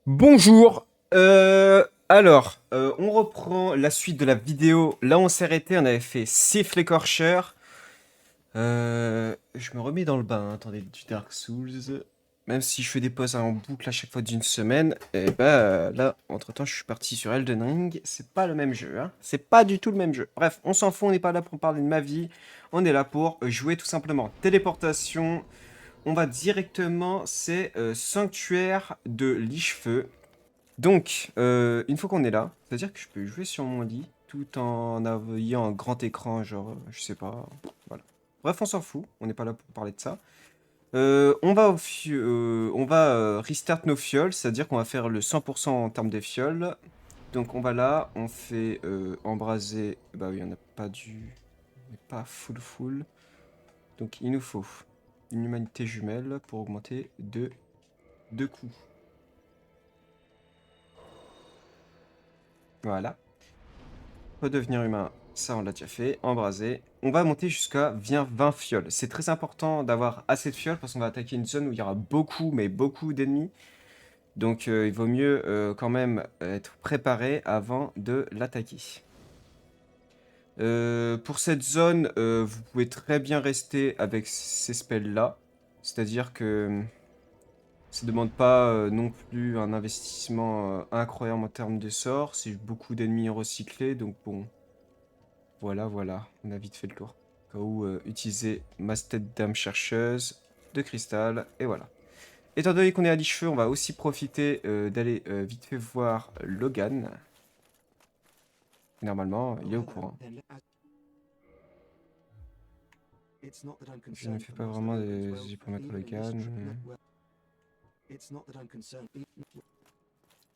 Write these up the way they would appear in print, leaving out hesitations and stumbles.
Bonjour. On reprend la suite de la vidéo. Là, on s'est arrêté, on avait fait Sif l'écorcheur. Je me remets dans le bain, hein. Attendez, du Dark Souls. Même si je fais des pauses en boucle à chaque fois d'une semaine, et bah là, entre-temps, je suis parti sur Elden Ring. C'est pas le même jeu, hein. C'est pas du tout le même jeu. Bref, on s'en fout, on n'est pas là pour parler de ma vie. On est là pour jouer tout simplement. Téléportation. On va directement, c'est Sanctuaire de Lichefeu. Donc, une fois qu'on est là, c'est-à-dire que je peux jouer sur mon lit tout en ayant un grand écran, genre, je sais pas, voilà. Bref, on s'en fout, on n'est pas là pour parler de ça. On va restart nos fioles, c'est-à-dire qu'on va faire le 100% en termes de fioles. Donc on va là, on fait embraser, bah oui, on n'a pas on n'est pas full. Donc il nous faut une humanité jumelle pour augmenter de 2 coups. Voilà. Redevenir humain, ça on l'a déjà fait. Embraser. On va monter jusqu'à 20 fioles. C'est très important d'avoir assez de fioles parce qu'on va attaquer une zone où il y aura beaucoup, mais beaucoup d'ennemis. Donc il vaut mieux quand même être préparé avant de l'attaquer. Pour cette zone, vous pouvez très bien rester avec ces spells-là. C'est-à-dire que ça demande pas non plus un investissement incroyable en termes de sorts. C'est beaucoup d'ennemis recyclés, donc bon, voilà, on a vite fait le tour. Au cas où utiliser ma tête d'âme chercheuse de cristal, et voilà. Étant donné qu'on est à Lichefeu, on va aussi profiter d'aller vite fait voir Logan. Normalement, il est au courant. Je ne fais pas vraiment des j'ai pour mettre Logan.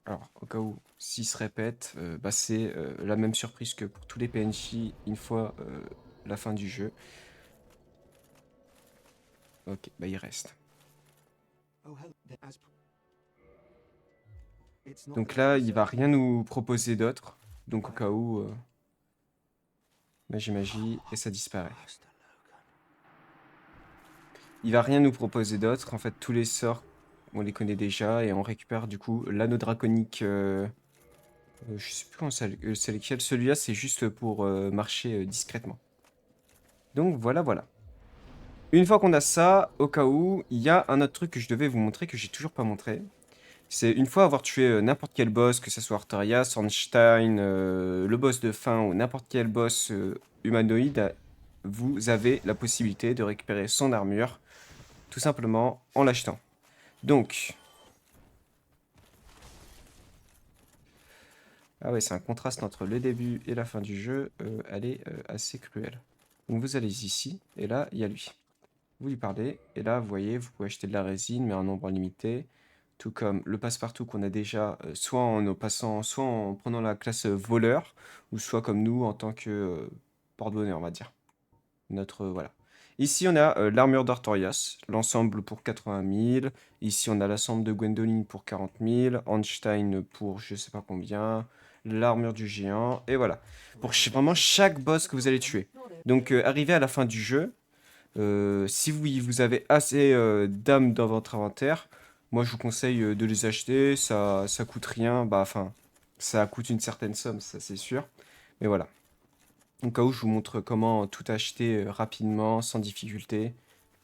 Alors, au cas où, s'il se répète, bah, c'est la même surprise que pour tous les PNJ une fois la fin du jeu. Ok, bah il reste. Donc là, il va rien nous proposer d'autre. Donc au cas où, magie, et ça disparaît. Il va rien nous proposer d'autre. En fait, tous les sorts, on les connaît déjà, et on récupère du coup l'anneau draconique. Je sais plus comment c'est lequel. Celui-là, c'est juste pour marcher discrètement. Donc voilà. Une fois qu'on a ça, au cas où, il y a un autre truc que je devais vous montrer que j'ai toujours pas montré. C'est une fois avoir tué n'importe quel boss, que ce soit Artorias, Ornstein, le boss de fin ou n'importe quel boss humanoïde, vous avez la possibilité de récupérer son armure, tout simplement en l'achetant. Donc, ah ouais, c'est un contraste entre le début et la fin du jeu, elle est assez cruelle. Donc vous allez ici, et là, il y a lui. Vous lui parlez, et là, vous voyez, vous pouvez acheter de la résine, mais en nombre limité. Tout comme le passe-partout qu'on a déjà, soit soit en prenant la classe voleur, ou soit comme nous en tant que porte-bonheur, on va dire. Voilà. Ici, on a l'armure d'Artorias, l'ensemble pour 80 000. Ici, on a l'ensemble de Gwendoline pour 40 000. Einstein pour je sais pas combien. L'armure du géant. Et voilà. Pour vraiment chaque boss que vous allez tuer. Donc, arrivé à la fin du jeu, si vous avez assez d'âmes dans votre inventaire, moi je vous conseille de les acheter. Ça coûte rien. Bah, enfin, ça coûte une certaine somme, ça c'est sûr. Mais voilà. Au cas où je vous montre comment tout acheter rapidement, sans difficulté.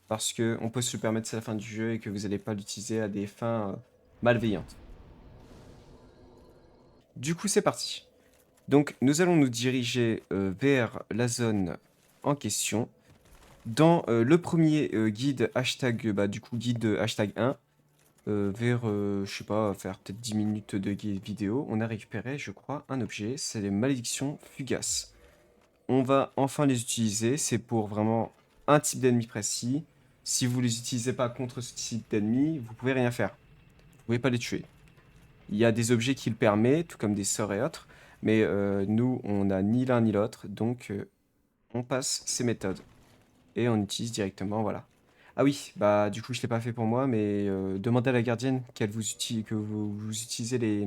Parce que on peut se le permettre, c'est la fin du jeu et que vous n'allez pas l'utiliser à des fins malveillantes. Du coup, c'est parti. Donc, nous allons nous diriger vers la zone en question. Dans le premier guide hashtag, bah, du coup, guide hashtag 1, vers, je sais pas, faire peut-être 10 minutes de guide vidéo, on a récupéré, je crois, un objet, c'est les malédictions fugaces. On va enfin les utiliser, c'est pour vraiment un type d'ennemi précis. Si vous les utilisez pas contre ce type d'ennemi, vous pouvez rien faire. Vous pouvez pas les tuer. Il y a des objets qui le permettent, tout comme des sorts et autres, mais nous, on n'a ni l'un ni l'autre, donc on passe ces méthodes. Et on utilise directement, voilà. Ah oui, bah du coup je l'ai pas fait pour moi, mais demandez à la gardienne que vous utilisez les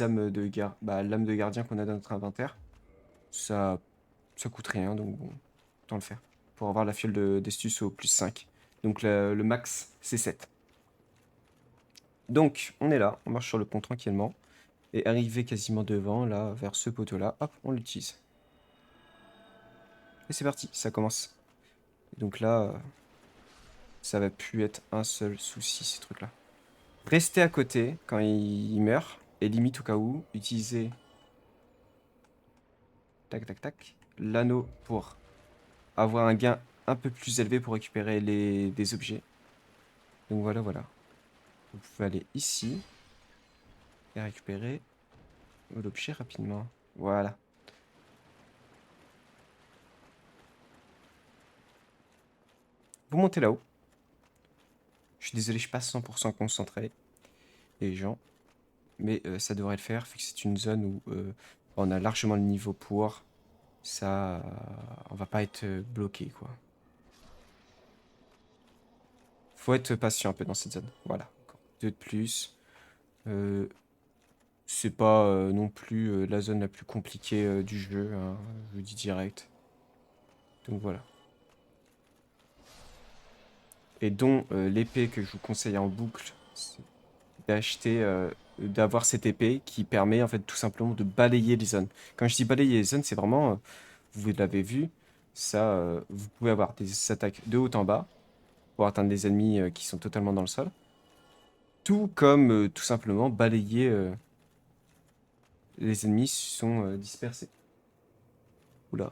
âmes de bah, l'âme de gardien qu'on a dans notre inventaire. Ça, ça coûte rien, donc bon, autant le faire. Pour avoir la fiole d'Estus au plus 5. Donc le max, c'est 7. Donc, on est là, on marche sur le pont tranquillement. Et arrivé quasiment devant, là, vers ce poteau-là, hop, on l'utilise. Et c'est parti, ça commence. Et donc là, ça va plus être un seul souci, ces trucs-là. Restez à côté quand il meurt. Et limite, au cas où, utilisez... Tac, tac, tac. L'anneau pour avoir un gain un peu plus élevé pour récupérer des objets. Donc voilà, voilà. Vous pouvez aller ici et récupérer l'objet rapidement. Voilà. Vous montez là-haut. Je suis désolé, je suis pas 100% concentré, les gens. Mais ça devrait le faire, vu que c'est une zone où on a largement le niveau pour. Ça, on va pas être bloqué, quoi. Faut être patient un peu dans cette zone. Voilà. Encore deux de plus. Euh, c'est pas non plus la zone la plus compliquée du jeu, hein, je vous dis direct. Donc voilà. Et dont l'épée que je vous conseille en boucle, c'est d'acheter, d'avoir cette épée qui permet en fait tout simplement de balayer les zones. Quand je dis balayer les zones, c'est vraiment, vous l'avez vu, ça, vous pouvez avoir des attaques de haut en bas pour atteindre des ennemis qui sont totalement dans le sol, tout comme tout simplement balayer les ennemis qui sont dispersés. Oula,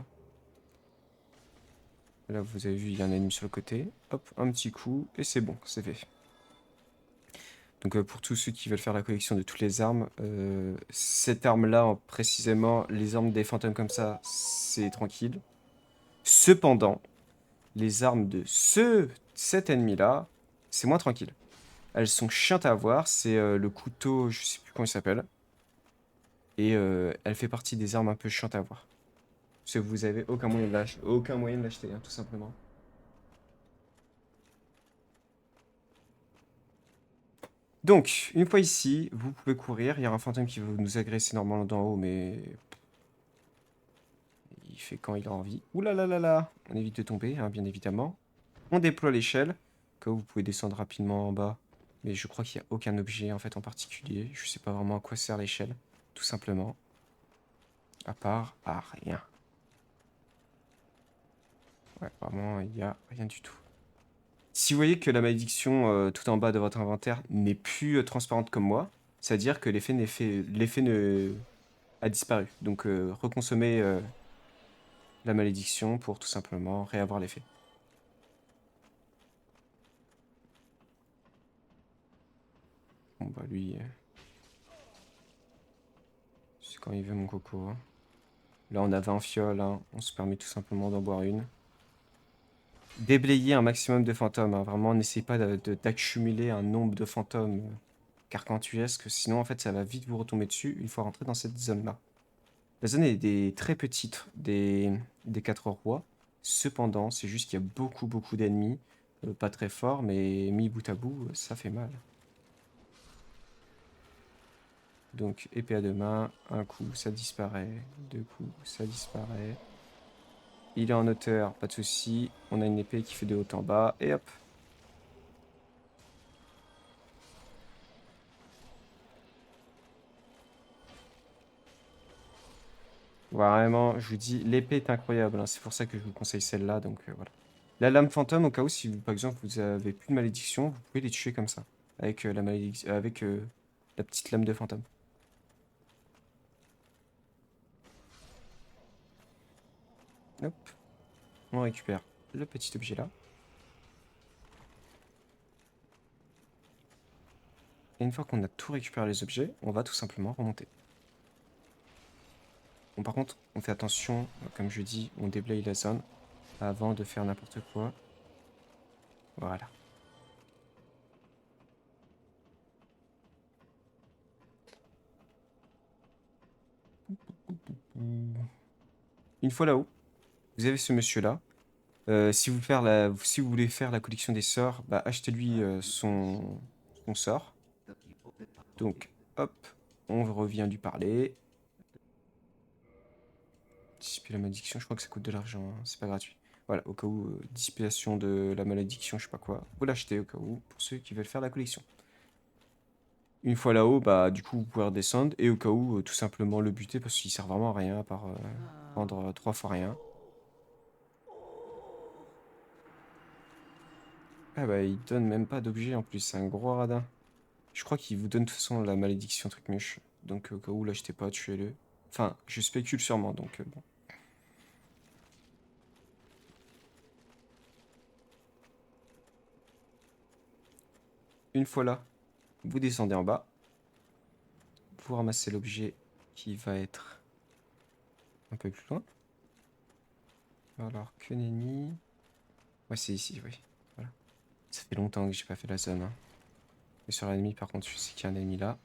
là vous avez vu, il y a un ennemi sur le côté. Hop, un petit coup et c'est bon, c'est fait. Donc pour tous ceux qui veulent faire la collection de toutes les armes, cette arme-là, précisément, les armes des fantômes comme ça, c'est tranquille. Cependant, les armes de cet ennemi-là, c'est moins tranquille. Elles sont chiantes à avoir, c'est le couteau, je sais plus comment il s'appelle. Et elle fait partie des armes un peu chiantes à avoir. Parce que vous avez aucun moyen de l'acheter, hein, tout simplement. Donc, une fois ici, vous pouvez courir. Il y a un fantôme qui veut nous agresser normalement d'en haut, mais il fait quand il a envie. Ouh là là là là. On évite de tomber, hein, bien évidemment. On déploie l'échelle. Comme vous pouvez descendre rapidement en bas. Mais je crois qu'il n'y a aucun objet en fait en particulier. Je sais pas vraiment à quoi sert l'échelle. Tout simplement. À part à rien. Ouais, vraiment, il n'y a rien du tout. Si vous voyez que la malédiction tout en bas de votre inventaire n'est plus transparente comme moi, c'est-à-dire que l'effet a disparu. Donc reconsommez la malédiction pour tout simplement réavoir l'effet. Bon bah lui, c'est quand il veut mon coco, hein. Là on a 20 fioles, hein. On se permet tout simplement d'en boire une. Déblayer un maximum de fantômes, hein. Vraiment n'essayez pas d'accumuler un nombre de fantômes gargantuesques, sinon en fait ça va vite vous retomber dessus une fois rentré dans cette zone-là. La zone est très petite des quatre rois. Cependant, c'est juste qu'il y a beaucoup d'ennemis. Pas très forts, mais mis bout à bout, ça fait mal. Donc, épée à deux mains, un coup, ça disparaît. Deux coups, ça disparaît. Il est en hauteur, pas de souci. On a une épée qui fait de haut en bas, et hop. Vraiment, je vous dis, l'épée est incroyable, hein. C'est pour ça que je vous conseille celle-là, donc voilà. La lame fantôme, au cas où, si par exemple vous avez plus de malédiction, vous pouvez les tuer comme ça. Avec la malédiction, avec la petite lame de fantôme. Hop, on récupère le petit objet là. Et une fois qu'on a tout récupéré les objets, on va tout simplement remonter. Bon, par contre, on fait attention, comme je dis, on déblaye la zone avant de faire n'importe quoi. Voilà. Une fois là-haut, vous avez ce monsieur-là. Si vous voulez faire la collection des sorts, bah, achetez-lui son sort. Donc, hop, on revient lui parler. Dissiper la malédiction, je crois que ça coûte de l'argent, hein, c'est pas gratuit. Voilà, au cas où, dissipation de la malédiction, je sais pas quoi. Vous l'achetez au cas où, pour ceux qui veulent faire la collection. Une fois là-haut, bah du coup vous pouvez redescendre et au cas où tout simplement le buter parce qu'il sert vraiment à rien à part prendre 3 fois rien. Ah bah il donne même pas d'objet en plus, c'est un gros radin. Je crois qu'il vous donne de toute façon la malédiction truc mûche. Donc au cas où l'achetez pas, tuez-le. Enfin, je spécule sûrement donc bon. Une fois là, vous descendez en bas. Vous ramassez l'objet qui va être un peu plus loin. Alors que nenni. Ouais, c'est ici, oui. Voilà. Ça fait longtemps que j'ai pas fait la zone. Hein. Et sur l'ennemi, par contre, je sais qu'il y a un ennemi là.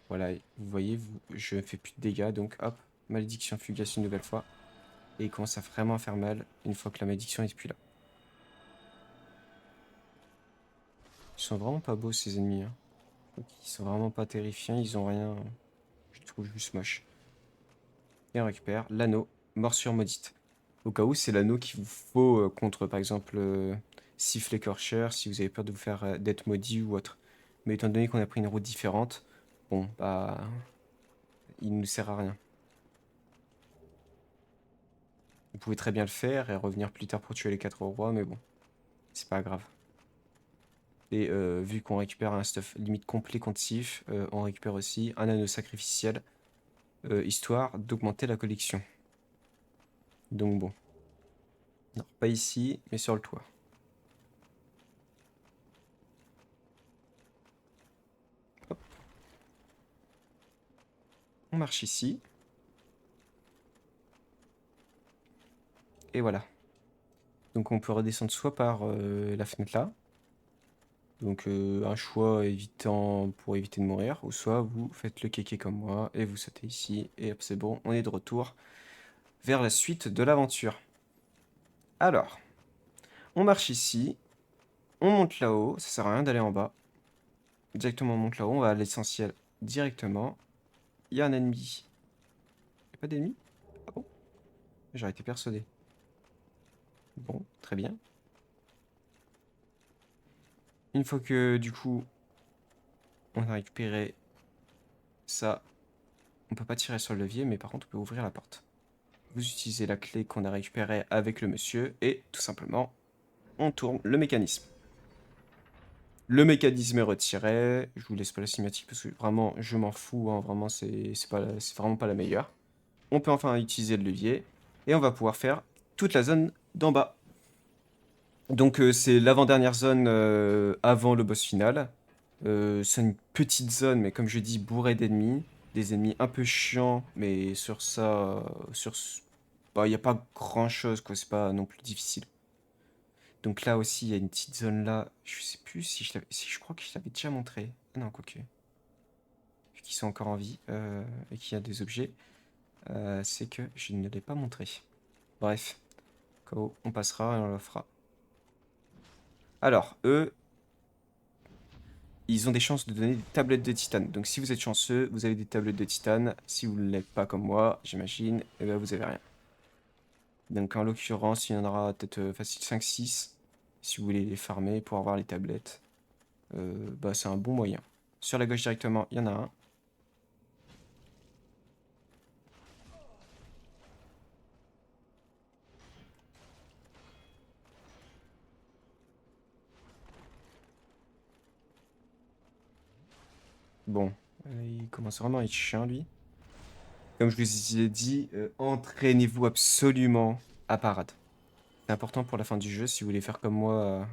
Voilà, vous voyez, je fais plus de dégâts, donc hop, malédiction fugace une nouvelle fois. Et il commence à vraiment faire mal une fois que la malédiction est plus là. Ils sont vraiment pas beaux ces ennemis. Hein. Ils sont vraiment pas terrifiants, ils ont rien. Je les trouve juste moches. Et on récupère l'anneau, morsure maudite. Au cas où, c'est l'anneau qu'il vous faut contre, par exemple, siffle écorcheur, si vous avez peur de vous faire d'être maudit ou autre. Mais étant donné qu'on a pris une route différente, bon, bah, il ne nous sert à rien. Vous pouvez très bien le faire et revenir plus tard pour tuer les 4 rois, mais bon, c'est pas grave. Et vu qu'on récupère un stuff limite complet contre Sif, on récupère aussi un anneau sacrificiel, histoire d'augmenter la collection. Donc bon. Non, pas ici, mais sur le toit. Hop. On marche ici. Et voilà. Donc on peut redescendre soit par la fenêtre là. Donc un choix évitant pour éviter de mourir. Ou soit vous faites le kéké comme moi et vous sautez ici. Et hop, c'est bon, on est de retour vers la suite de l'aventure. Alors, on marche ici. On monte là-haut. Ça sert à rien d'aller en bas. Directement on monte là-haut. On va à l'essentiel directement. Il y a un ennemi. Il n'y a pas d'ennemi? Ah bon? J'aurais été persuadé. Bon, très bien. Une fois que du coup on a récupéré ça, on peut pas tirer sur le levier, mais par contre on peut ouvrir la porte. Vous utilisez la clé qu'on a récupérée avec le monsieur et tout simplement on tourne le mécanisme. Le mécanisme est retiré. Je vous laisse pas la cinématique parce que vraiment je m'en fous. Hein, vraiment c'est vraiment pas la meilleure. On peut enfin utiliser le levier et on va pouvoir faire toute la zone d'en bas. Donc c'est l'avant-dernière zone avant le boss final. C'est une petite zone, mais comme je dis, bourrée d'ennemis. Des ennemis un peu chiants, mais sur ça, bah, il n'y a pas grand-chose, quoi. C'est pas non plus difficile. Donc là aussi, il y a une petite zone là. Je sais plus si je crois que je l'avais déjà montré. Ah non, quoique. Vu qu'ils sont encore en vie et qu'il y a des objets, c'est que je ne l'ai pas montré. Bref, KO, on passera et on le fera. Alors, eux, ils ont des chances de donner des tablettes de titane. Donc si vous êtes chanceux, vous avez des tablettes de titane. Si vous ne l'êtes pas comme moi, j'imagine, eh ben vous avez rien. Donc en l'occurrence, il y en aura peut-être facile 5-6. Si vous voulez les farmer pour avoir les tablettes, bah, c'est un bon moyen. Sur la gauche directement, il y en a un. Bon, il commence vraiment à être chiant lui. Comme je vous ai dit, entraînez-vous absolument à parade. C'est important pour la fin du jeu. Si vous voulez faire comme moi,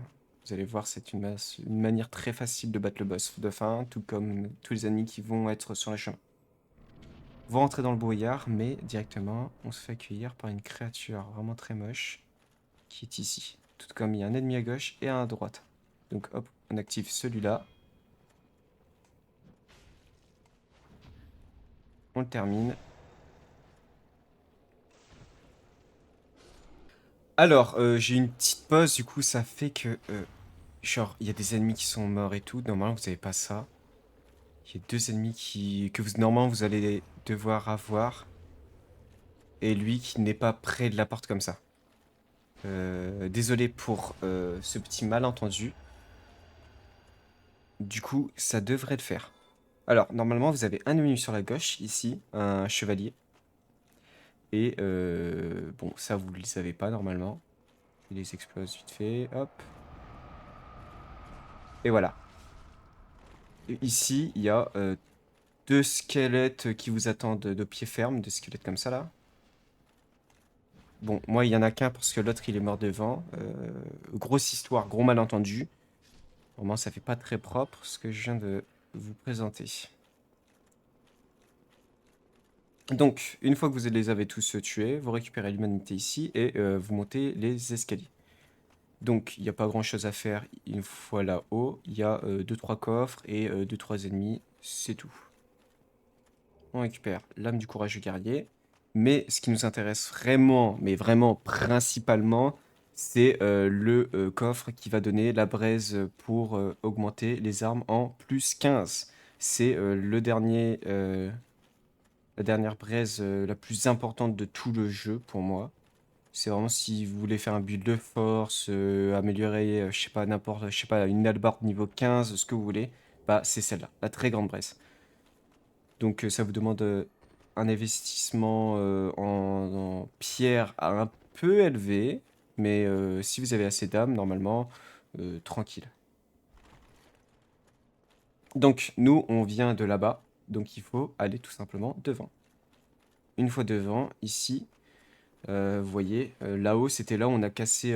vous allez voir, c'est une manière très facile de battre le boss de fin, tout comme tous les ennemis qui vont être sur le chemin. Vous rentrez dans le brouillard, mais directement, on se fait accueillir par une créature vraiment très moche qui est ici. Tout comme il y a un ennemi à gauche et un à droite. Donc hop, on active celui-là. On le termine. Alors, j'ai une petite pause, du coup, ça fait que... genre, il y a des ennemis qui sont morts et tout. Normalement, vous n'avez pas ça. Il y a deux ennemis normalement, vous allez devoir avoir. Et lui qui n'est pas près de la porte comme ça. Désolé pour ce petit malentendu. Du coup, ça devrait le faire. Alors, normalement, vous avez un ennemi sur la gauche, ici, un chevalier. Et bon, ça, vous ne les avez pas normalement. Il les explose vite fait, hop. Et voilà. Et ici, il y a deux squelettes qui vous attendent de pied ferme, deux squelettes comme ça, là. Bon, moi, il y en a qu'un parce que l'autre, il est mort devant. Grosse histoire, gros malentendu. Vraiment, ça fait pas très propre ce que je viens de vous présenter. Donc, une fois que vous les avez tous tués, vous récupérez l'humanité ici et vous montez les escaliers. Donc, il n'y a pas grand chose à faire une fois là-haut. Il y a 2-3 coffres et 2-3 ennemis, c'est tout. On récupère l'âme du courageux guerrier. Mais ce qui nous intéresse vraiment, mais vraiment principalement, c'est le coffre qui va donner la braise pour augmenter les armes en plus 15. C'est la dernière braise la plus importante de tout le jeu pour moi. C'est vraiment si vous voulez faire un build de force, améliorer, je sais pas, n'importe, je sais pas, une hallebarde niveau 15, ce que vous voulez, bah c'est celle-là, la très grande braise. Donc ça vous demande un investissement en pierre un peu élevé, mais si vous avez assez d'âme, normalement, tranquille. Donc nous, on vient de là-bas, donc il faut aller tout simplement devant. Une fois devant, ici, vous voyez, là-haut, c'était là où on a cassé,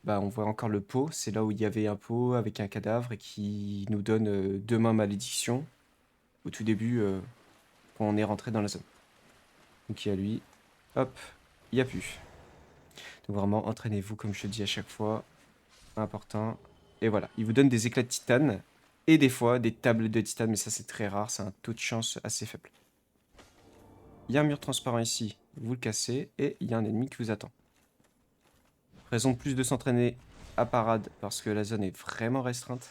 bah, on voit encore le pot, c'est là où il y avait un pot avec un cadavre et qui nous donne deux mains malédiction au tout début quand on est rentré dans la zone. Donc il y a lui, hop, il n'y a plus. Donc vraiment, entraînez-vous comme je te dis à chaque fois, important. Et voilà, il vous donne des éclats de titane et des fois des tables de titane, mais ça c'est très rare, c'est un taux de chance assez faible. Il y a un mur transparent ici, vous le cassez et il y a un ennemi qui vous attend. Raison de plus de s'entraîner à parade parce que la zone est vraiment restreinte.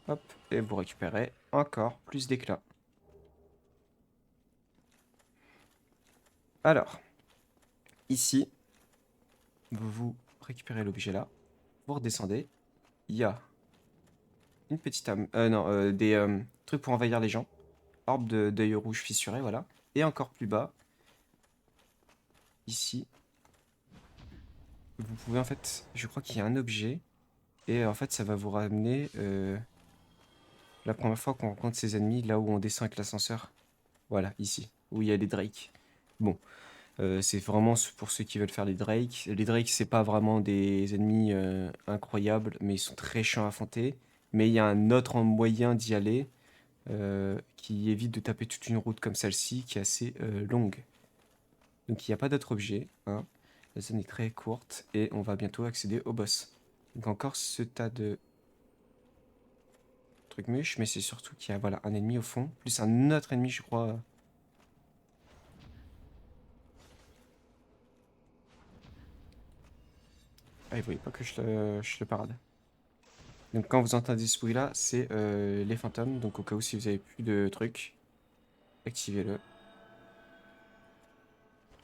Hop, et vous récupérez encore plus d'éclats. Alors, ici, vous récupérez l'objet là, vous redescendez, il y a une petite âme, non, des trucs pour envahir les gens, orbe d'œil rouge fissuré, voilà, et encore plus bas, ici, vous pouvez en fait, je crois qu'il y a un objet, et en fait ça va vous ramener la première fois qu'on rencontre ses ennemis, là où on descend avec l'ascenseur, voilà, ici, où il y a les Drake. Bon, c'est vraiment pour ceux qui veulent faire les Drake. Les Drake, c'est pas vraiment des ennemis incroyables, mais ils sont très chiants à affronter. Mais il y a un autre moyen d'y aller qui évite de taper toute une route comme celle-ci, qui est assez longue. Donc il n'y a pas d'autre objet, hein. La zone est très courte et on va bientôt accéder au boss. Donc encore ce tas de trucs mûches, mais c'est surtout qu'il y a voilà, un ennemi au fond, plus un autre ennemi, je crois. Ah, il voyait pas que je le parade. Donc quand vous entendez ce bruit là, c'est les fantômes. Donc au cas où si vous avez plus de trucs, activez-le.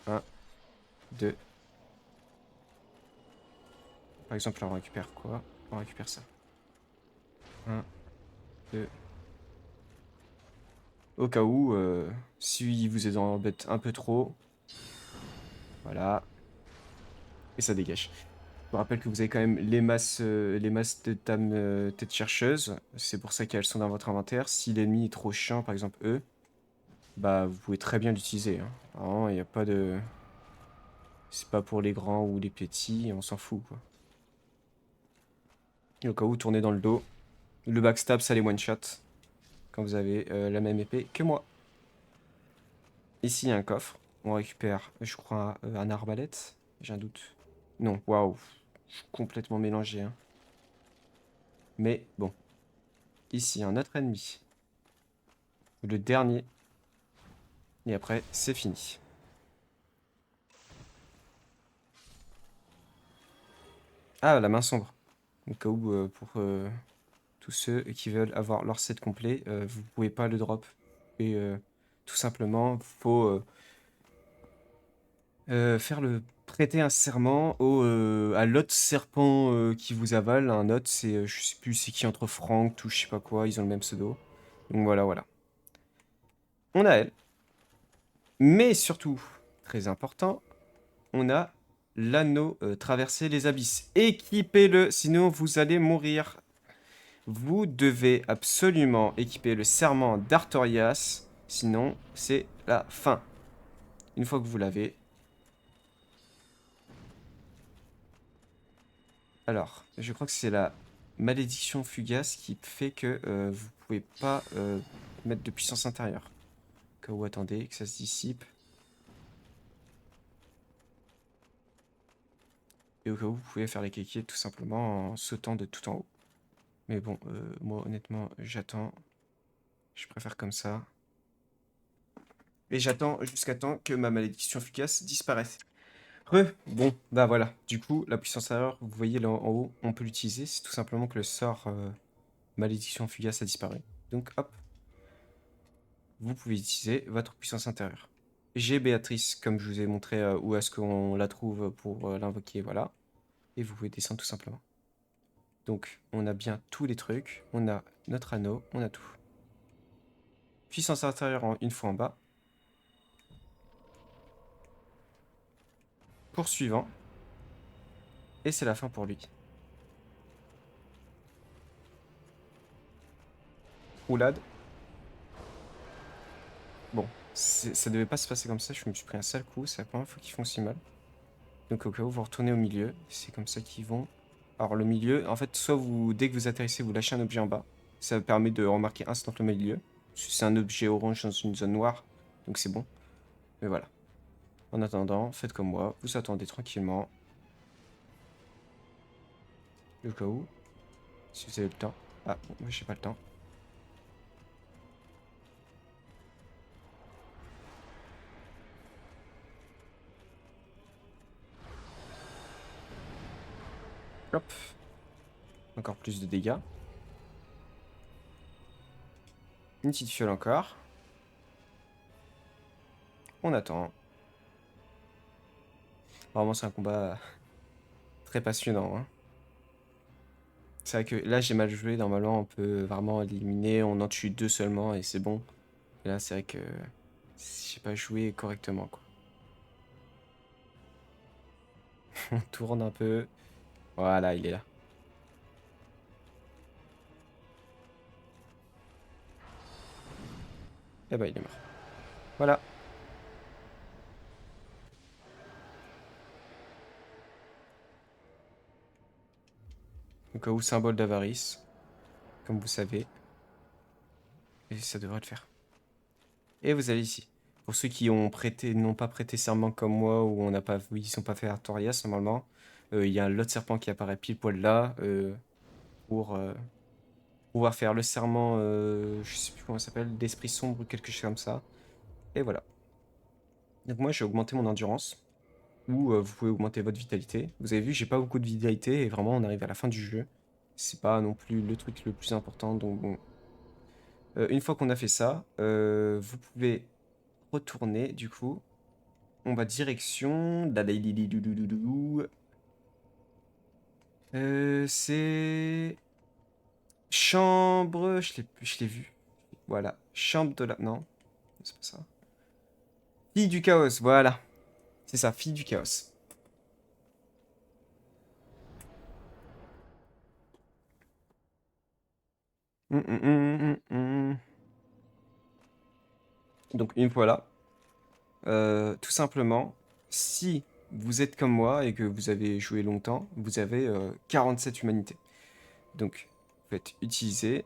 Un, 2. Par exemple là on récupère quoi? On récupère ça. Un, 2. Au cas où, si vous êtes embête un peu trop, voilà. Et ça dégage. Je vous rappelle que vous avez quand même les masses de dames tête chercheuse. C'est pour ça qu'elles sont dans votre inventaire. Si l'ennemi est trop chiant, par exemple eux, bah vous pouvez très bien l'utiliser, hein. Vraiment, il n'y a pas de... C'est pas pour les grands ou les petits, on s'en fout, quoi. Et au cas où, tournez dans le dos. Le backstab, ça les one-shot. Quand vous avez la même épée que moi. Ici, il y a un coffre. On récupère, je crois, un arbalète. J'ai un doute. Non, waouh. Je suis complètement mélangé, hein. Mais bon. Ici, un autre ennemi. Le dernier. Et après, c'est fini. Ah, la main sombre. Au cas où, pour tous ceux qui veulent avoir leur set complet, vous pouvez pas le drop. Et tout simplement, faut faire le prêter un serment à l'autre serpent qui vous avale. Un autre, c'est, je sais plus c'est qui entre Franck ou je sais pas quoi, ils ont le même pseudo. Donc voilà, voilà. On a elle. Mais surtout, très important, on a l'anneau traverser les abysses. Équipez-le, sinon vous allez mourir. Vous devez absolument équiper le serment d'Artorias, sinon c'est la fin. Une fois que vous l'avez. Alors, je crois que c'est la malédiction fugace qui fait que vous pouvez pas mettre de puissance intérieure. Au cas où, attendez, que ça se dissipe. Et au cas où, vous pouvez faire les kékés tout simplement en sautant de tout en haut. Mais bon, moi honnêtement, j'attends. Je préfère comme ça. Et j'attends jusqu'à temps que ma malédiction fugace disparaisse. Bon, bah voilà. Du coup, la puissance intérieure, vous voyez là en haut, on peut l'utiliser. C'est tout simplement que le sort malédiction fugace a disparu. Donc hop, vous pouvez utiliser votre puissance intérieure. J'ai Béatrice, comme je vous ai montré où est-ce qu'on la trouve pour l'invoquer, voilà. Et vous pouvez descendre tout simplement. Donc, on a bien tous les trucs. On a notre anneau, on a tout. Puissance intérieure une fois en bas. Poursuivant. Et c'est la fin pour lui. Roulade. Bon, ça devait pas se passer comme ça. Je me suis pris un sale coup. C'est la première fois qu'ils font si mal. Donc au cas où, vous retournez au milieu. C'est comme ça qu'ils vont. Alors le milieu, en fait, soit vous, dès que vous atterrissez, vous lâchez un objet en bas. Ça permet de remarquer instant le milieu. C'est un objet orange dans une zone noire. Donc c'est bon. Mais voilà. En attendant, faites comme moi. Vous attendez tranquillement. Le cas où. Si vous avez le temps. Ah, bon, moi j'ai pas le temps. Hop. Encore plus de dégâts. Une petite fiole encore. On attend. Vraiment, c'est un combat très passionnant, hein. C'est vrai que là, j'ai mal joué. Normalement, on peut vraiment éliminer. On en tue deux seulement et c'est bon. Et là, c'est vrai que j'ai pas joué correctement, quoi. On tourne un peu. Voilà, il est là. Et bah, il est mort. Voilà. Au cas où, symbole d'avarice. Comme vous savez. Et ça devrait le faire. Et vous allez ici. Pour ceux qui ont prêté, n'ont pas prêté serment comme moi, ou on n'a pas, ils sont pas fait Artorias normalement, il y a l'autre serpent qui apparaît pile poil là pour pouvoir faire le serment, je sais plus comment ça s'appelle, d'esprit sombre ou quelque chose comme ça. Et voilà. Donc moi j'ai augmenté mon endurance, ou vous pouvez augmenter votre vitalité. Vous avez vu, j'ai pas beaucoup de vitalité et vraiment on arrive à la fin du jeu. C'est pas non plus le truc le plus important, donc bon. Une fois qu'on a fait ça, vous pouvez retourner du coup. On va direction. C'est. Chambre. Je l'ai vu. Voilà. Chambre de la. Non, c'est pas ça. Fille du chaos, voilà. C'est ça, fille du chaos. Hum, hum, hum, hum, hum. Donc, une fois là, tout simplement, si vous êtes comme moi et que vous avez joué longtemps, vous avez 47 humanités. Donc, vous faites utiliser.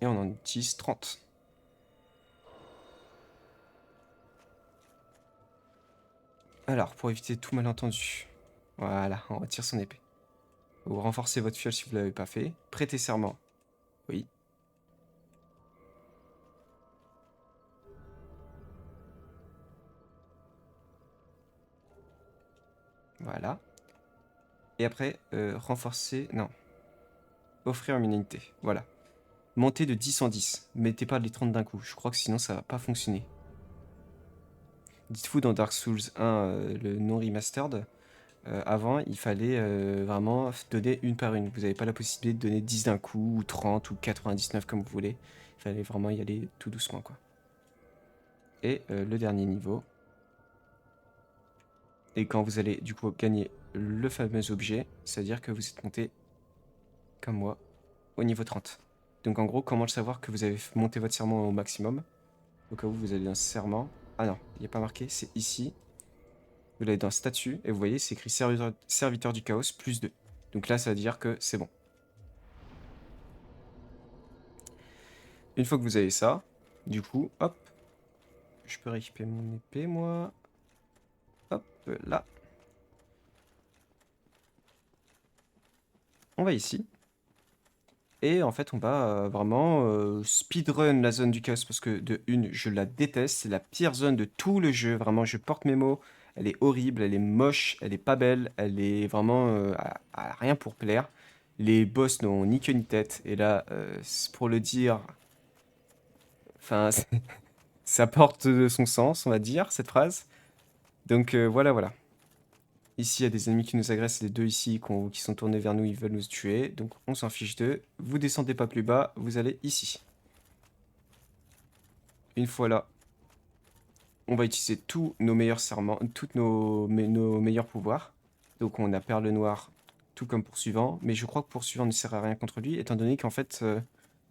Et on en utilise 30. Alors, pour éviter tout malentendu, voilà, on retire son épée. Vous renforcez votre fiole si vous ne l'avez pas fait. Prêtez serment. Oui. Voilà. Et après, renforcer... Non. Offrir une unité. Voilà. Montez de 10 en 10. Mettez pas les 30 d'un coup. Je crois que sinon ça va pas fonctionner. Dites-vous dans Dark Souls 1, le non remastered, avant, il fallait vraiment donner une par une. Vous n'avez pas la possibilité de donner 10 d'un coup, ou 30, ou 99 comme vous voulez. Il fallait vraiment y aller tout doucement, quoi. Et le dernier niveau. Et quand vous allez du coup gagner le fameux objet, c'est-à-dire que vous êtes monté, comme moi, au niveau 30. Donc en gros, comment le savoir que vous avez monté votre serment au maximum? Au cas où vous allez dans serment. Ah non, il n'y a pas marqué, c'est ici. Vous allez dans statut et vous voyez, c'est écrit serviteur du chaos plus 2. Donc là, ça veut dire que c'est bon. Une fois que vous avez ça, du coup, hop, je peux récupérer mon épée, moi. Hop, là. On va ici. Et en fait, on va vraiment speedrun la zone du chaos parce que de une, je la déteste. C'est la pire zone de tout le jeu. Vraiment, je porte mes mots. Elle est horrible, elle est moche, elle est pas belle, elle est vraiment à rien pour plaire. Les boss n'ont ni queue ni tête. Et là, pour le dire, enfin, ça porte de son sens, on va dire, cette phrase. Donc voilà, voilà. Ici, il y a des ennemis qui nous agressent, les deux ici qui sont tournés vers nous, ils veulent nous tuer. Donc on s'en fiche d'eux. Vous descendez pas plus bas, vous allez ici. Une fois là, on va utiliser tous nos meilleurs serments, nos meilleurs pouvoirs. Donc on a Perle Noire, tout comme Poursuivant. Mais je crois que Poursuivant ne sert à rien contre lui, étant donné qu'en fait,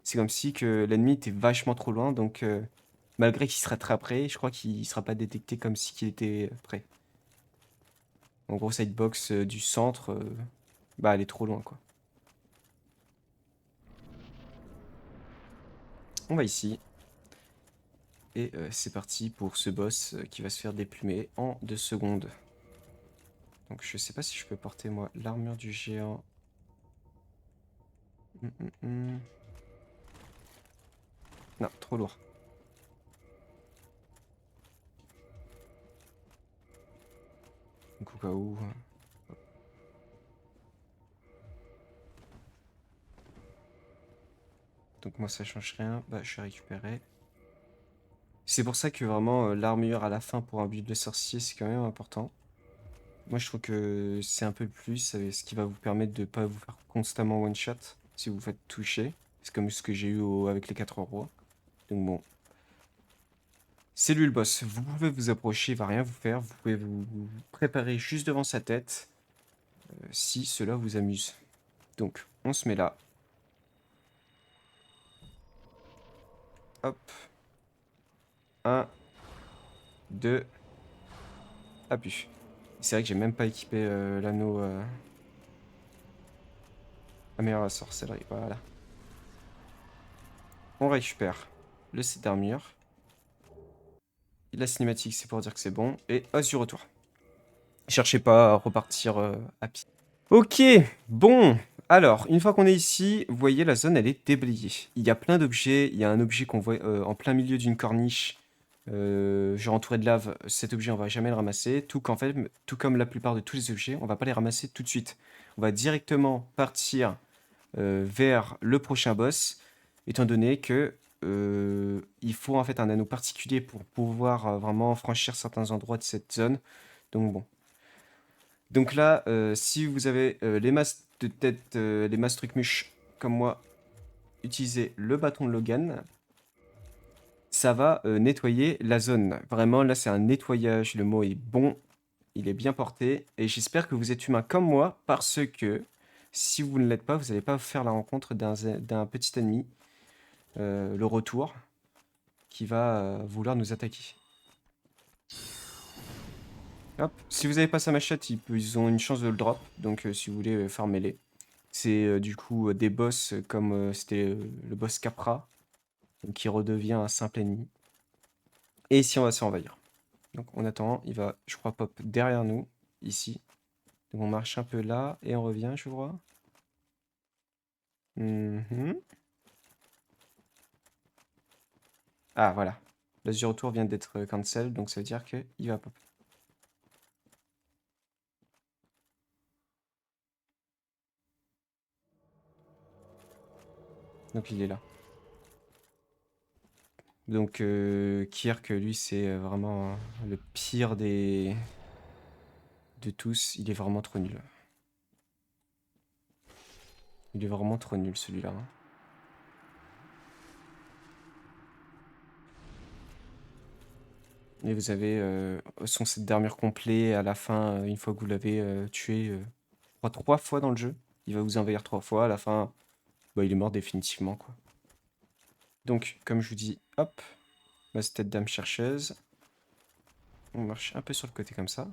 c'est comme si que l'ennemi était vachement trop loin. Donc malgré qu'il se rattraperait, je crois qu'il ne sera pas détecté comme si qu'il était prêt. En gros, cette box du centre, bah elle est trop loin, quoi. On va ici. Et c'est parti pour ce boss qui va se faire déplumer en 2 secondes. Donc je sais pas si je peux porter moi l'armure du géant. Hum. Non, trop lourd. Donc au cas où. Donc moi ça change rien. Bah je vais récupérer. C'est pour ça que vraiment l'armure à la fin pour un build de sorcier c'est quand même important. Moi je trouve que c'est un peu plus ce qui va vous permettre de pas vous faire constamment one shot si vous vous faites toucher. C'est comme ce que j'ai eu avec les 4 rois. Donc bon. C'est lui le boss. Vous pouvez vous approcher, il va rien vous faire. Vous pouvez vous préparer juste devant sa tête si cela vous amuse. Donc on se met là. Hop. 1, 2, appuie. C'est vrai que j'ai même pas équipé l'anneau. Ah mais la sorcellerie, voilà. On récupère le set d'armure. La cinématique, c'est pour dire que c'est bon. Et os du retour. Cherchez pas à repartir à pied. Ok, bon. Alors, une fois qu'on est ici, vous voyez, la zone, elle est déblayée. Il y a plein d'objets. Il y a un objet qu'on voit en plein milieu d'une corniche. Genre entouré de lave. Cet objet, on va jamais le ramasser. Tout comme la plupart de tous les objets, on va pas les ramasser tout de suite. On va directement partir vers le prochain boss, étant donné que il faut en fait un anneau particulier pour pouvoir vraiment franchir certains endroits de cette zone. Donc bon. Donc là, si vous avez les masses de tête, les masses trucmuches comme moi, utilisez le bâton de Logan. Ça va nettoyer la zone. Vraiment, là, c'est un nettoyage. Le mot est bon. Il est bien porté. Et j'espère que vous êtes humain comme moi, parce que si vous ne l'êtes pas, vous n'allez pas faire la rencontre d'un petit ennemi, le retour, qui va vouloir nous attaquer. Hop. Si vous n'avez pas sa machette, ils ont une chance de le drop. Donc si vous voulez, farmez-les. C'est du coup des boss comme c'était le boss Capra, donc qui redevient un simple ennemi. Et ici, on va se faire envahir. Donc on attend, il va, je crois, pop derrière nous, ici. Donc on marche un peu là, et on revient, je crois. Mhm. Ah, voilà. L'as du retour vient d'être cancel, donc ça veut dire qu'il va pop. Donc il est là. Donc Kirk, lui, c'est vraiment le pire de tous. Il est vraiment trop nul. Il est vraiment trop nul celui-là, hein. Et vous avez son set d'armure complet à la fin, une fois que vous l'avez tué, je crois 3 fois dans le jeu. Il va vous envahir 3 fois. À la fin, bah, il est mort définitivement, quoi. Donc, comme je vous dis, hop, ma tête dame chercheuse. On marche un peu sur le côté comme ça.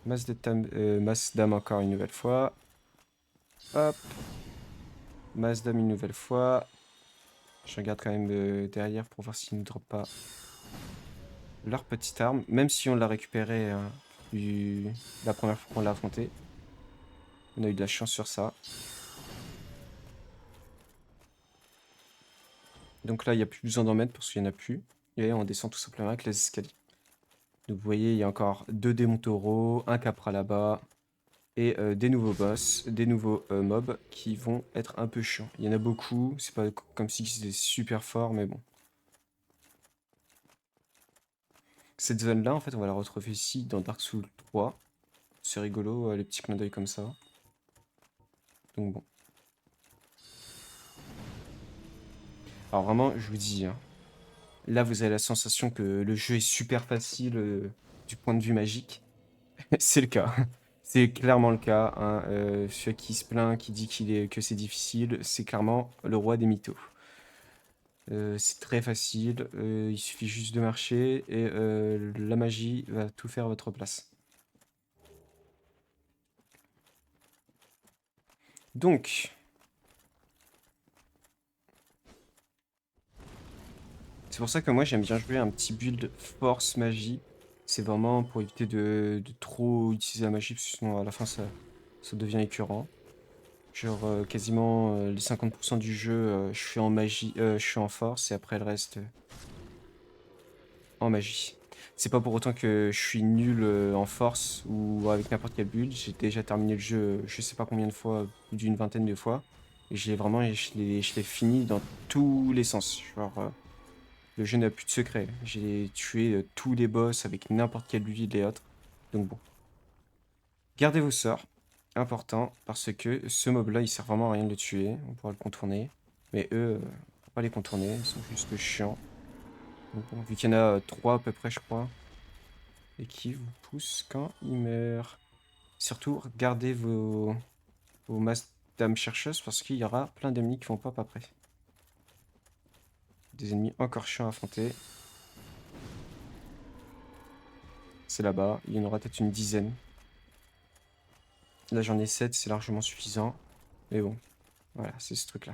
Masse dame encore une nouvelle fois. Hop. Masse dame une nouvelle fois. Je regarde quand même derrière pour voir s'ils ne drop pas leur petite arme. Même si on l'a récupéré la première fois qu'on l'a affronté. On a eu de la chance sur ça. Donc là, il n'y a plus besoin d'en mettre parce qu'il n'y en a plus. Et on descend tout simplement avec les escaliers. Donc vous voyez, il y a encore 2 démons taureaux, un capra là-bas. Et des nouveaux boss, des nouveaux mobs qui vont être un peu chiants. Il y en a beaucoup, c'est pas comme si c'était super fort, mais bon. Cette zone-là, en fait, on va la retrouver ici dans Dark Souls 3. C'est rigolo, les petits clins d'œil comme ça. Donc bon. Alors vraiment, je vous dis, hein, là vous avez la sensation que le jeu est super facile du point de vue magique. C'est le cas. C'est clairement le cas, hein. Celui qui se plaint, qui dit que c'est difficile, c'est clairement le roi des mythos. C'est très facile, il suffit juste de marcher et la magie va tout faire à votre place. Donc, c'est pour ça que moi j'aime bien jouer un petit build force magie. C'est vraiment pour éviter de trop utiliser la magie, parce que sinon à la fin ça devient écœurant. Genre quasiment les 50% du jeu, je suis en magie, je suis en force et après le reste en magie. C'est pas pour autant que je suis nul en force ou avec n'importe quel build. J'ai déjà terminé le jeu je sais pas combien de fois, plus d'une vingtaine de fois. Et je l'ai fini dans tous les sens. Genre, le jeu n'a plus de secret. J'ai tué tous les boss avec n'importe quel build et autres. Donc bon. Gardez vos sorts. Important, parce que ce mob-là, il sert vraiment à rien de le tuer. On pourra le contourner. Mais eux, on peut pas les contourner. Ils sont juste chiants. Donc bon, vu qu'il y en a 3 à peu près, je crois. Et qui vous pousse quand il meurt. Surtout, gardez vos masses d'âmes chercheuses parce qu'il y aura plein d'ennemis qui vont pop après. Des ennemis encore chiants à affronter. C'est là-bas, il y en aura peut-être une dizaine. Là j'en ai 7, c'est largement suffisant. Mais bon, voilà, c'est ce truc-là.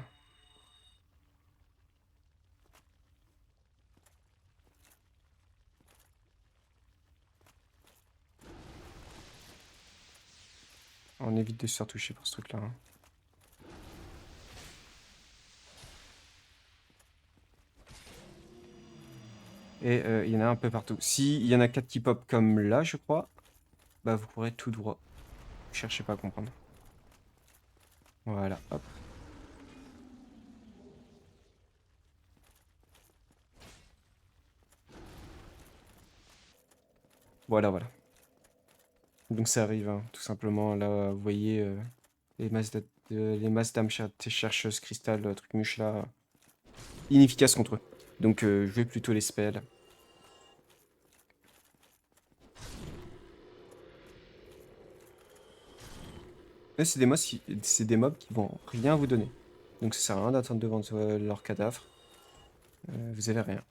On évite de se faire toucher par ce truc-là, hein. Et il y en a un peu partout. Si il y en a 4 qui pop comme là, je crois, bah vous pourrez tout droit. Cherchez pas à comprendre. Voilà, hop. Voilà, voilà. Donc ça arrive, hein, tout simplement. Là, vous voyez les masses d'âmes chercheuses, cristal, truc muche là, inefficaces contre eux. Donc je vais plutôt les spells. Et c'est des mobs qui vont rien vous donner. Donc ça sert à rien d'attendre devant leur cadavre. Vous avez rien.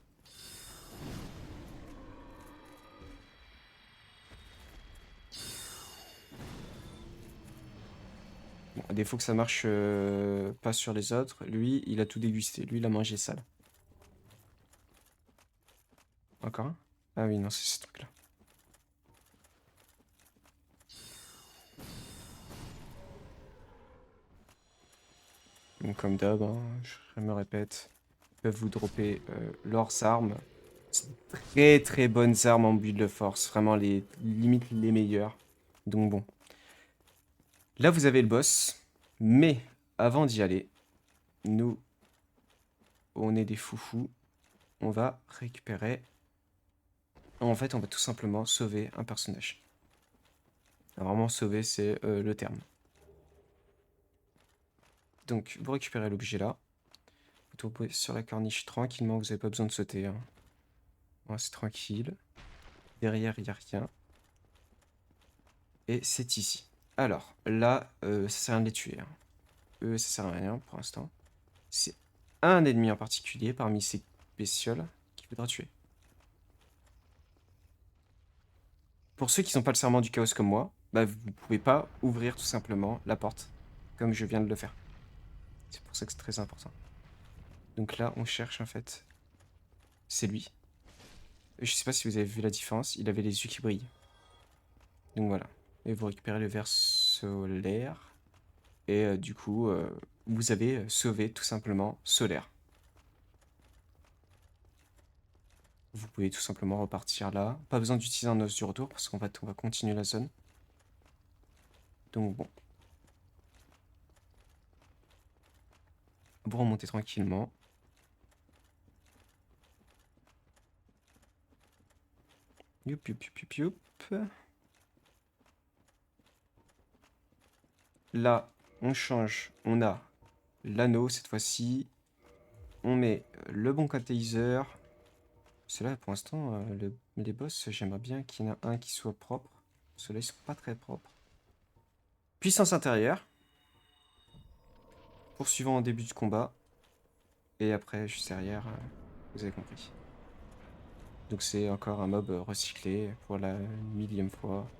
Bon, à défaut que ça marche pas sur les autres, lui, il a tout dégusté. Lui, il a mangé sale. Encore un? Ah oui, non, c'est ce truc-là. Donc comme d'hab, hein, je me répète, ils peuvent vous dropper leurs armes. C'est très très bonnes armes en build de force, vraiment les limite les meilleures. Donc bon. Là vous avez le boss, mais avant d'y aller, nous on est des foufous, on va récupérer... En fait, on va tout simplement sauver un personnage. Alors, vraiment, sauver, c'est le terme. Donc, vous récupérez l'objet là. Vous tombez sur la corniche tranquillement, vous n'avez pas besoin de sauter. Hein. Ouais, c'est tranquille. Derrière, il n'y a rien. Et c'est ici. Alors, là, ça sert à rien de les tuer. Hein. Eux, ça sert à rien pour l'instant. C'est un ennemi en particulier parmi ces bestioles qui voudra tuer. Pour ceux qui n'ont pas le serment du chaos comme moi, bah, vous ne pouvez pas ouvrir tout simplement la porte comme je viens de le faire. C'est pour ça que c'est très important. Donc là, on cherche en fait. C'est lui. Je sais pas si vous avez vu la différence, il avait les yeux qui brillent. Donc voilà. Et vous récupérez le verre solaire. Et du coup, vous avez sauvé tout simplement Solaire. Vous pouvez tout simplement repartir là. Pas besoin d'utiliser un os du retour parce qu'on va continuer la zone. Donc bon. Vous remontez tranquillement. Youp, youp, youp, youp, youp. Là, on change. On a l'anneau cette fois-ci. On met le bon catalyseur. Ceux-là, pour l'instant, les boss, j'aimerais bien qu'il y en ait un qui soit propre. Ceux-là, ils sont pas très propres. Puissance intérieure. Poursuivant en début de combat. Et après, juste derrière, vous avez compris. Donc c'est encore un mob recyclé pour la millième fois.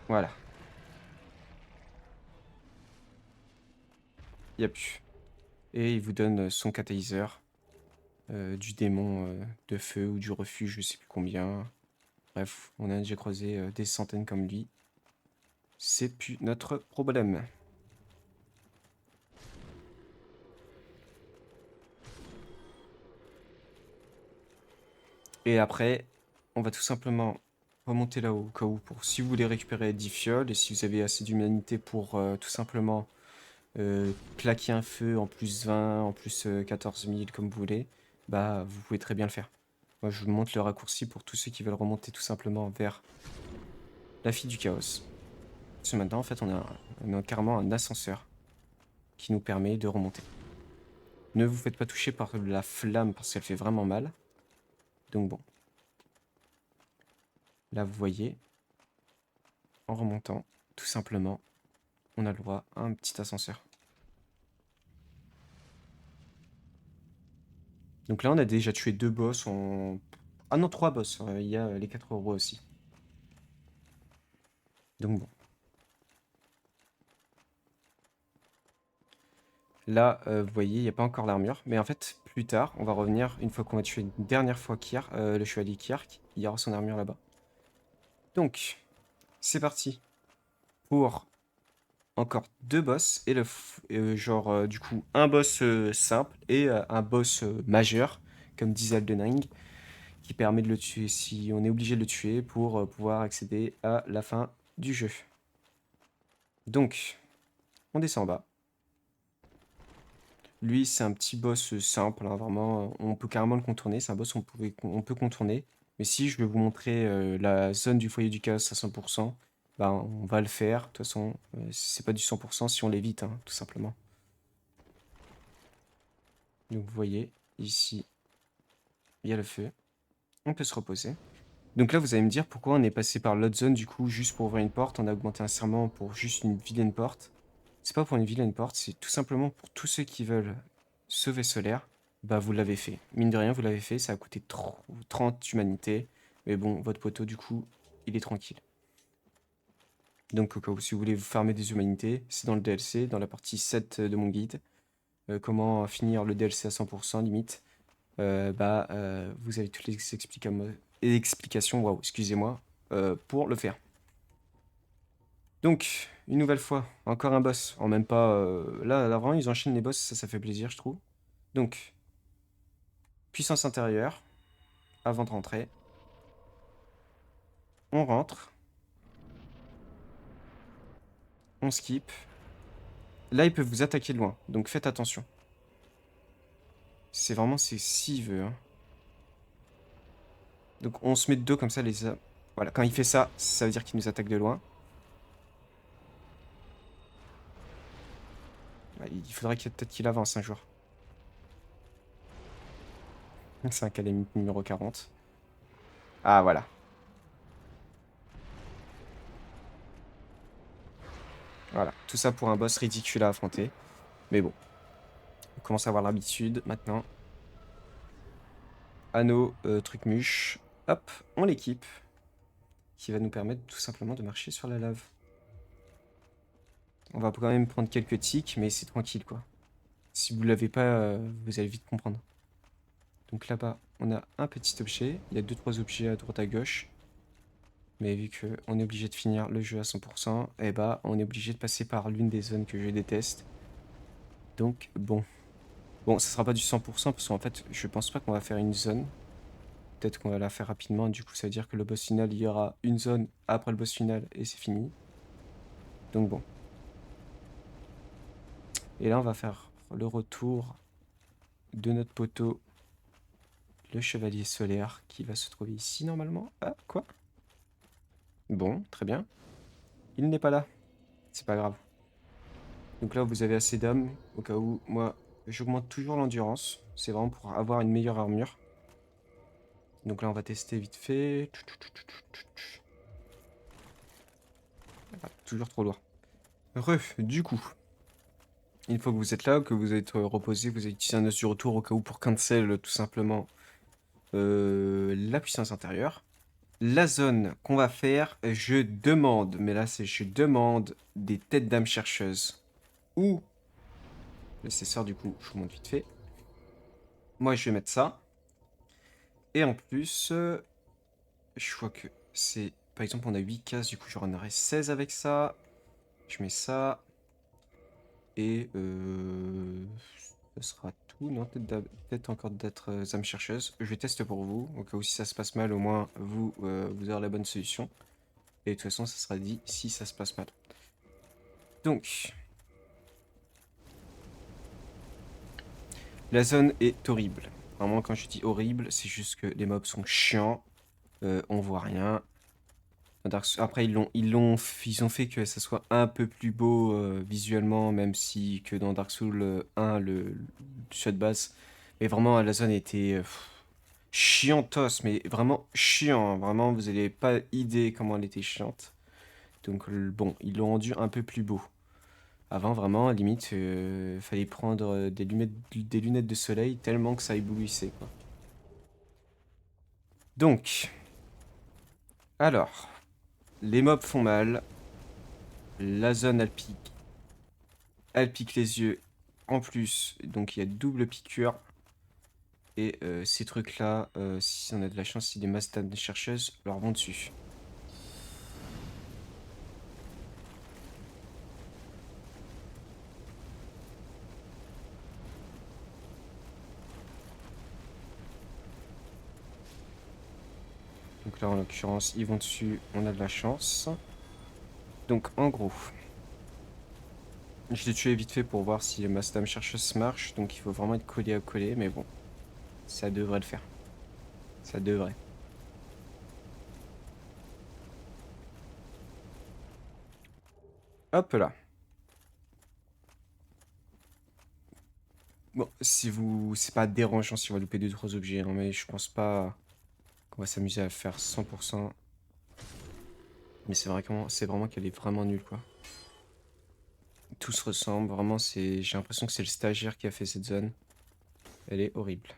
Voilà. Il n'y a plus. Et il vous donne son catalyseur. Du démon de feu ou du refuge, je sais plus combien. Bref, on a déjà croisé des centaines comme lui. C'est plus notre problème. Et après, on va tout simplement remonter là-haut, au cas où, pour si vous voulez récupérer 10 fioles, et si vous avez assez d'humanité pour tout simplement claquer un feu en plus 20, en plus 14 000, comme vous voulez, bah vous pouvez très bien le faire. Moi, je vous montre le raccourci pour tous ceux qui veulent remonter tout simplement vers la fille du chaos. Parce que maintenant, en fait, on a carrément un ascenseur qui nous permet de remonter. Ne vous faites pas toucher par la flamme parce qu'elle fait vraiment mal. Donc bon. Là, vous voyez, en remontant, tout simplement, on a le droit à un petit ascenseur. Donc là, on a déjà tué 2 boss. Ah non, 3 boss. Il y a les 4 rois aussi. Donc bon. Là, vous voyez, il n'y a pas encore l'armure. Mais en fait, plus tard, on va revenir, une fois qu'on va tuer une dernière fois Kiar, le chevalier Kiark, il y aura son armure là-bas. Donc, c'est parti pour encore 2 boss. Et genre, du coup, un boss simple et un boss majeur, comme disait Elden Ring, qui permet de le tuer si on est obligé de le tuer pour pouvoir accéder à la fin du jeu. Donc, on descend en bas. Lui, c'est un petit boss simple, hein, vraiment, on peut carrément le contourner. C'est un boss on peut contourner. Mais si je vais vous montrer la zone du foyer du chaos à 100%, bah, on va le faire. De toute façon, c'est pas du 100% si on l'évite, hein, tout simplement. Donc vous voyez, ici, il y a le feu. On peut se reposer. Donc là, vous allez me dire pourquoi on est passé par l'autre zone, du coup, juste pour ouvrir une porte. On a augmenté un serment pour juste une vilaine porte. C'est pas pour une vilaine porte, c'est tout simplement pour tous ceux qui veulent sauver Solaire. Bah, vous l'avez fait. Mine de rien, vous l'avez fait. Ça a coûté 30 humanités. Mais bon, votre poteau, du coup, il est tranquille. Donc, au cas où, si vous voulez vous farmer des humanités, c'est dans le DLC, dans la partie 7 de mon guide. Comment finir le DLC à 100% limite. Vous avez toutes les explications, waouh, excusez-moi, pour le faire. Donc, une nouvelle fois, encore un boss. En même pas... là, vraiment, ils enchaînent les boss, ça fait plaisir, je trouve. Donc, puissance intérieure, avant de rentrer. On rentre. On skip. Là, il peut vous attaquer de loin, donc faites attention. C'est vraiment, c'est s'il veut, hein. Donc on se met de dos comme ça, voilà, quand il fait ça, ça veut dire qu'il nous attaque de loin. Bah, il faudrait peut-être qu'il avance un jour. C'est un calamite numéro 40. Ah, voilà. Voilà, tout ça pour un boss ridicule à affronter. Mais bon, on commence à avoir l'habitude maintenant. Anneau, truc mûche. Hop, on l'équipe. Qui va nous permettre tout simplement de marcher sur la lave. On va quand même prendre quelques tics, mais c'est tranquille quoi. Si vous l'avez pas, vous allez vite comprendre. Donc là-bas, on a un petit objet. Il y a 2-3 objets à droite à gauche. Mais vu qu'on est obligé de finir le jeu à 100%, eh bah, on est obligé de passer par l'une des zones que je déteste. Donc bon. Bon, ça sera pas du 100% parce qu'en fait, je pense pas qu'on va faire une zone. Peut-être qu'on va la faire rapidement. Du coup, ça veut dire que le boss final, il y aura une zone après le boss final et c'est fini. Donc bon. Et là, on va faire le retour de notre poteau, le chevalier solaire, qui va se trouver ici normalement. Ah, quoi? Bon, très bien. Il n'est pas là. C'est pas grave. Donc là, vous avez assez d'âme, au cas où, moi, j'augmente toujours l'endurance. C'est vraiment pour avoir une meilleure armure. Donc là, on va tester vite fait. Ah, toujours trop loin. Du coup, une fois que vous êtes là, que vous êtes reposé, vous avez utilisé un os du retour au cas où pour cancel tout simplement la puissance intérieure. La zone qu'on va faire, je demande, mais là c'est je demande des têtes d'âme chercheuses. Ou, nécessaire du coup, je vous montre vite fait. Moi je vais mettre ça. Et en plus, je vois que c'est, par exemple on a 8 cases, du coup j'en aurai 16 avec ça. Je mets ça. Et ce sera tout. Non, peut-être encore d'autres âmes chercheuses. Je vais tester pour vous. Au cas où si ça se passe mal, au moins vous, vous aurez la bonne solution. Et de toute façon, ça sera dit si ça se passe mal. Donc, la zone est horrible. Vraiment, quand je dis horrible, c'est juste que les mobs sont chiants. On voit rien. Après, ils ont fait que ça soit un peu plus beau visuellement, même si que dans Dark Souls 1, le shot base. Mais vraiment, la zone était chiantos, mais vraiment chiant, hein. Vraiment, vous n'avez pas idée comment elle était chiante. Donc bon, ils l'ont rendu un peu plus beau. Avant, vraiment, à la limite, fallait prendre des lunettes de soleil tellement que ça éblouissait, quoi. Donc, alors, les mobs font mal. La zone, elle pique les yeux. En plus, donc il y a double piqûre. Et ces trucs-là, si on a de la chance, si des masses chercheuses leur vont dessus. Donc là, en l'occurrence, ils vont dessus, on a de la chance. Donc en gros, je l'ai tué vite fait pour voir si ma stam chercheuse marche. Donc il faut vraiment être collé à coller, mais bon, ça devrait le faire. Ça devrait. Hop là. Bon, si vous... C'est pas dérangeant si on va louper 2-3 objets, hein, mais je pense pas qu'on va s'amuser à faire 100%. Mais c'est vraiment qu'elle est vraiment nulle, quoi. Tout se ressemble, vraiment, j'ai l'impression que c'est le stagiaire qui a fait cette zone. Elle est horrible. Là,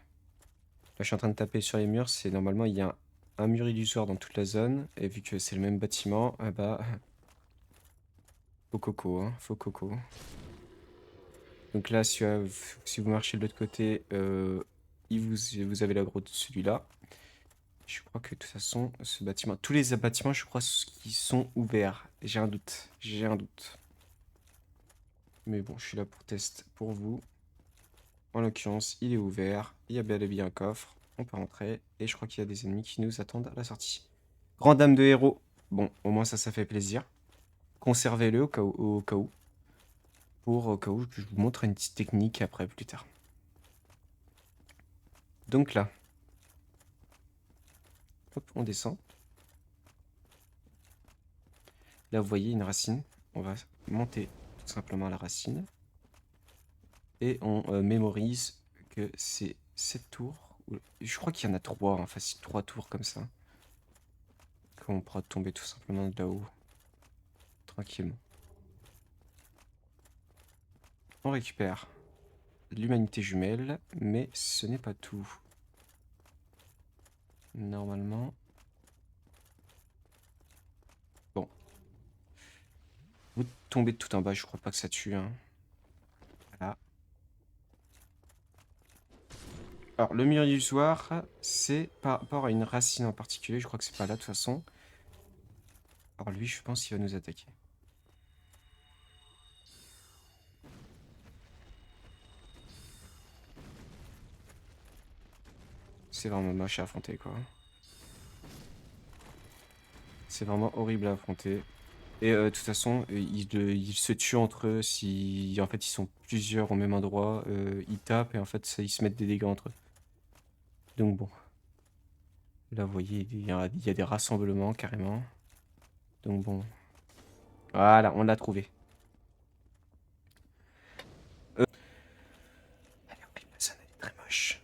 je suis en train de taper sur les murs, c'est normalement, il y a un mur illusoire dans toute la zone, et vu que c'est le même bâtiment, ah bah... Faux coco, hein, faux coco. Donc là, si vous marchez de l'autre côté, vous avez l'aggro de celui-là. Je crois que de toute façon, ce bâtiment... Tous les bâtiments, je crois, qui sont ouverts. J'ai un doute, j'ai un doute. Mais bon, je suis là pour test pour vous. En l'occurrence, il est ouvert. Il y a bel et bien un coffre. On peut rentrer. Et je crois qu'il y a des ennemis qui nous attendent à la sortie. Grande dame de héros. Bon, au moins ça fait plaisir. Conservez-le au cas où. pour au cas où je vous montre une petite technique après, plus tard. Donc là, hop, on descend. Là, vous voyez une racine. On va monter tout simplement la racine. Et on mémorise que c'est cette tour. Je crois qu'il y en a 3, enfin c'est 3 tours comme ça. Qu'on pourra tomber tout simplement de là-haut. Tranquillement. On récupère l'humanité jumelle, mais ce n'est pas tout. Normalement. Bon. Vous tombez tout en bas, je crois pas que ça tue. Hein. Voilà. Alors, le mur illusoire, c'est par rapport à une racine en particulier. Je crois que c'est pas là de toute façon. Alors lui, je pense qu'il va nous attaquer. C'est vraiment moche à affronter, quoi. C'est vraiment horrible à affronter. Et de toute façon, ils se tuent entre eux si en fait ils sont plusieurs au même endroit. Ils tapent et en fait ils se mettent des dégâts entre eux. Donc bon. Là vous voyez, il y a des rassemblements carrément. Donc bon. Voilà, on l'a trouvé. Elle est horrible, la zone, elle est très moche.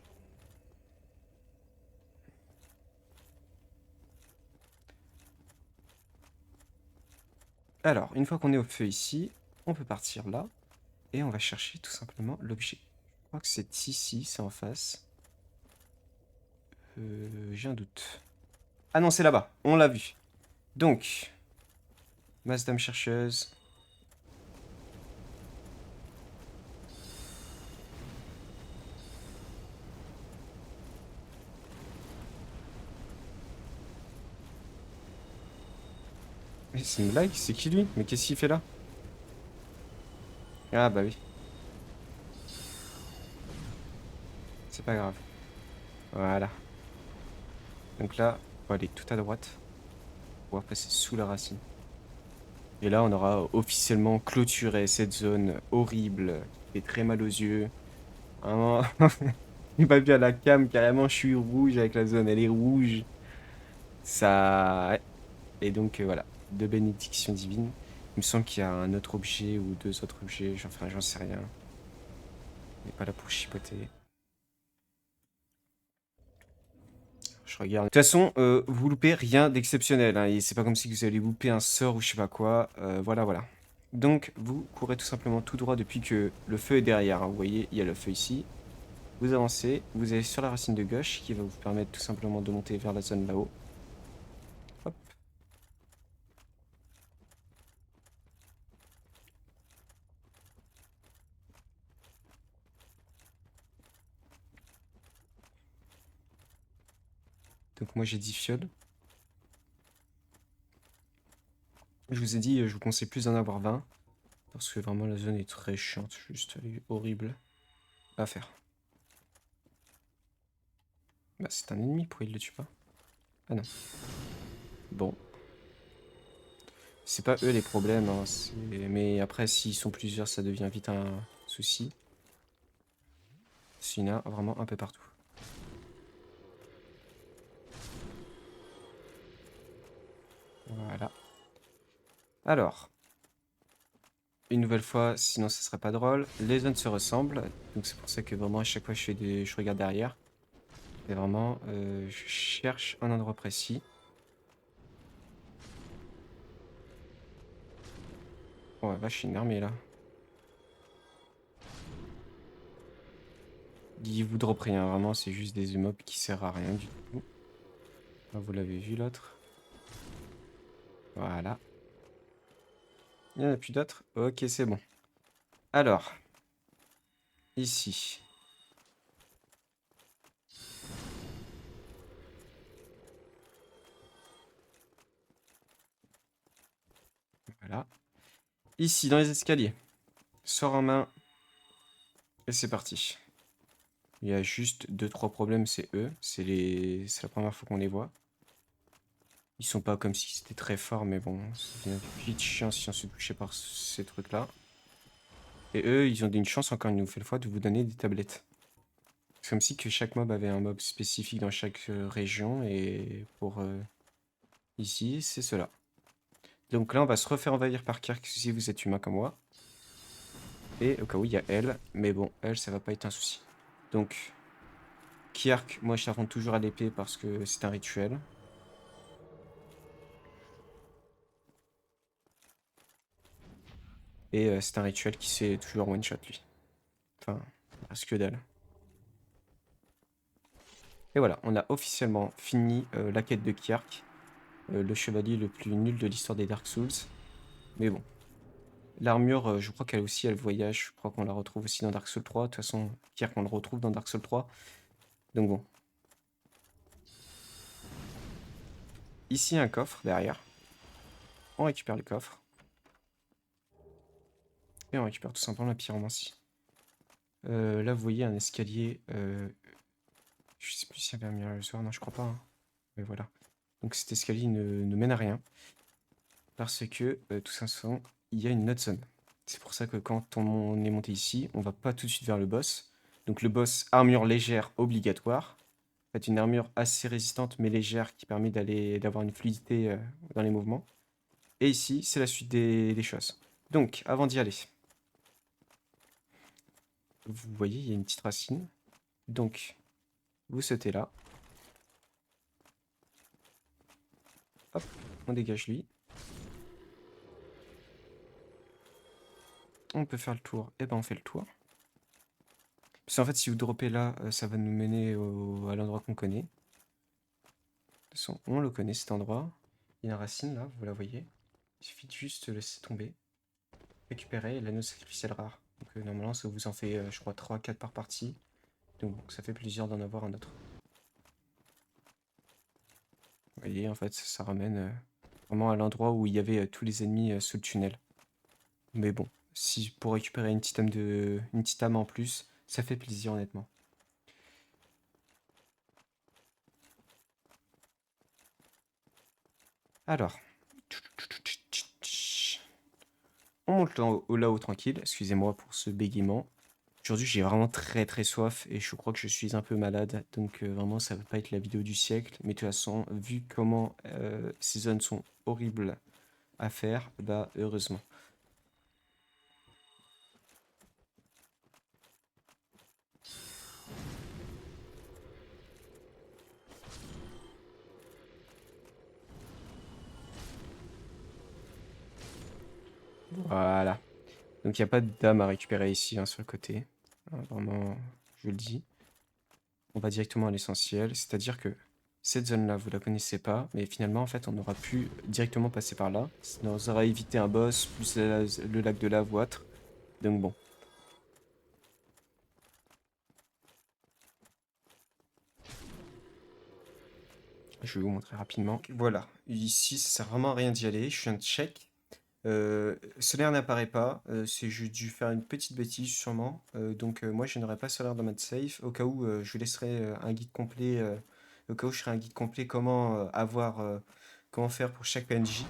Alors, une fois qu'on est au feu ici, on peut partir là. Et on va chercher tout simplement l'objet. Je crois que c'est ici, c'est en face. J'ai un doute. Ah non, c'est là-bas. On l'a vu. Donc, masse d'âme chercheuse. Mais c'est une blague? C'est qui lui? Mais qu'est-ce qu'il fait là? Ah bah oui. C'est pas grave. Voilà. Donc là, on va aller tout à droite. On va passer sous la racine. Et là, on aura officiellement clôturé cette zone horrible qui fait très mal aux yeux. Vraiment, j'ai pas vu à la cam, carrément, je suis rouge avec la zone, elle est rouge. Ça... ouais. Et donc, voilà, de bénédiction divine. Il me semble qu'il y a un autre objet ou deux autres objets, enfin, j'en sais rien. On n'est pas là pour chipoter. Je regarde. De toute façon, vous loupez rien d'exceptionnel. Hein, et c'est pas comme si vous allez louper un sort ou je sais pas quoi. Voilà, voilà. Donc, vous courez tout simplement tout droit depuis que le feu est derrière. Hein. Vous voyez, il y a le feu ici. Vous avancez, vous allez sur la racine de gauche qui va vous permettre tout simplement de monter vers la zone là-haut. Hop. Donc moi j'ai 10 fioles. Je vous ai dit, je vous conseille plus d'en avoir 20. Parce que vraiment la zone est très chiante, juste elle est horrible à faire. Bah c'est un ennemi, pourquoi il le tue pas? Ah non. Bon. C'est pas eux les problèmes, hein, mais après s'ils sont plusieurs ça devient vite un souci. Il y en a vraiment un peu partout. Voilà. Alors, une nouvelle fois, sinon ça serait pas drôle. Les zones se ressemblent, donc c'est pour ça que vraiment à chaque fois je regarde derrière. Et vraiment, je cherche un endroit précis. Oh la vache, une armée là. Ils vous drop rien, vraiment, c'est juste des mobs qui servent à rien du tout. Ah, vous l'avez vu l'autre. Voilà. Il n'y en a plus d'autres? Ok, c'est bon. Alors, ici. Voilà. Ici, dans les escaliers. Sort en main. Et c'est parti. Il y a juste 2-3 problèmes, c'est eux. C'est la première fois qu'on les voit. Ils sont pas comme si c'était très fort, mais bon, ça devient vite chiant si on se touchait par ces trucs-là. Et eux, ils ont une chance, encore une nouvelle fois, de vous donner des tablettes. C'est comme si que chaque mob avait un mob spécifique dans chaque région, et pour ici, c'est cela. Donc là, on va se refaire envahir par Kirk si vous êtes humain comme moi. Et au cas où, il y a elle, mais bon, elle, ça va pas être un souci. Donc, Kirk, moi, je l'affronte toujours à l'épée parce que c'est un rituel. Et c'est un rituel qui sait toujours one-shot, lui. Enfin, presque que dalle. Et voilà, on a officiellement fini la quête de Kirk, le chevalier le plus nul de l'histoire des Dark Souls. Mais bon. L'armure, je crois qu'elle aussi, elle voyage. Je crois qu'on la retrouve aussi dans Dark Souls 3. De toute façon, Kirk, on le retrouve dans Dark Souls 3. Donc bon. Ici, un coffre derrière. On récupère le coffre. Et on récupère tout simplement la pyromancie. Là, vous voyez un escalier. Je sais plus s'il y avait un miracle soir. Non, je crois pas. Hein. Mais voilà. Donc cet escalier ne mène à rien. Parce que, tout simplement, il y a une note zone. C'est pour ça que quand on est monté ici, on va pas tout de suite vers le boss. Donc le boss, armure légère obligatoire. En fait, une armure assez résistante mais légère qui permet d'avoir une fluidité dans les mouvements. Et ici, c'est la suite des choses. Donc, avant d'y aller, vous voyez, il y a une petite racine. Donc, vous sautez là. Hop, on dégage lui. On peut faire le tour. Et ben, on fait le tour. Parce qu'en fait, si vous droppez là, ça va nous mener à l'endroit qu'on connaît. De toute façon, on le connaît cet endroit. Il y a une racine là, vous la voyez. Il suffit de juste laisser tomber. Récupérer l'anneau sacrificiel rare. Donc normalement, ça vous en fait, je crois, 3-4 par partie. Donc ça fait plaisir d'en avoir un autre. Vous voyez, en fait, ça ramène vraiment à l'endroit où il y avait tous les ennemis sous le tunnel. Mais bon, si pour récupérer une petite âme en plus, ça fait plaisir honnêtement. Alors, on monte là-haut tranquille. Excusez-moi pour ce bégaiement. Aujourd'hui, j'ai vraiment très soif et je crois que je suis un peu malade. Donc vraiment, ça va pas être la vidéo du siècle. Mais de toute façon, vu comment ces zones sont horribles à faire, bah heureusement. Voilà. Donc il n'y a pas de dame à récupérer ici hein, sur le côté. Vraiment, je le dis. On va directement à l'essentiel. C'est-à-dire que cette zone-là, vous la connaissez pas. Mais finalement, en fait, on aura pu directement passer par là. Ça nous aura évité un boss, plus le lac de lave ou autre. Donc bon. Je vais vous montrer rapidement. Voilà. Ici, ça sert vraiment à rien d'y aller. Je viens de check. Solaire n'apparaît pas, c'est j'ai dû faire une petite bêtise sûrement. Donc moi je n'aurai pas Solaire dans mode safe. Au cas où je vous laisserai un guide complet. Au cas où je ferai un guide complet comment comment faire pour chaque PNJ.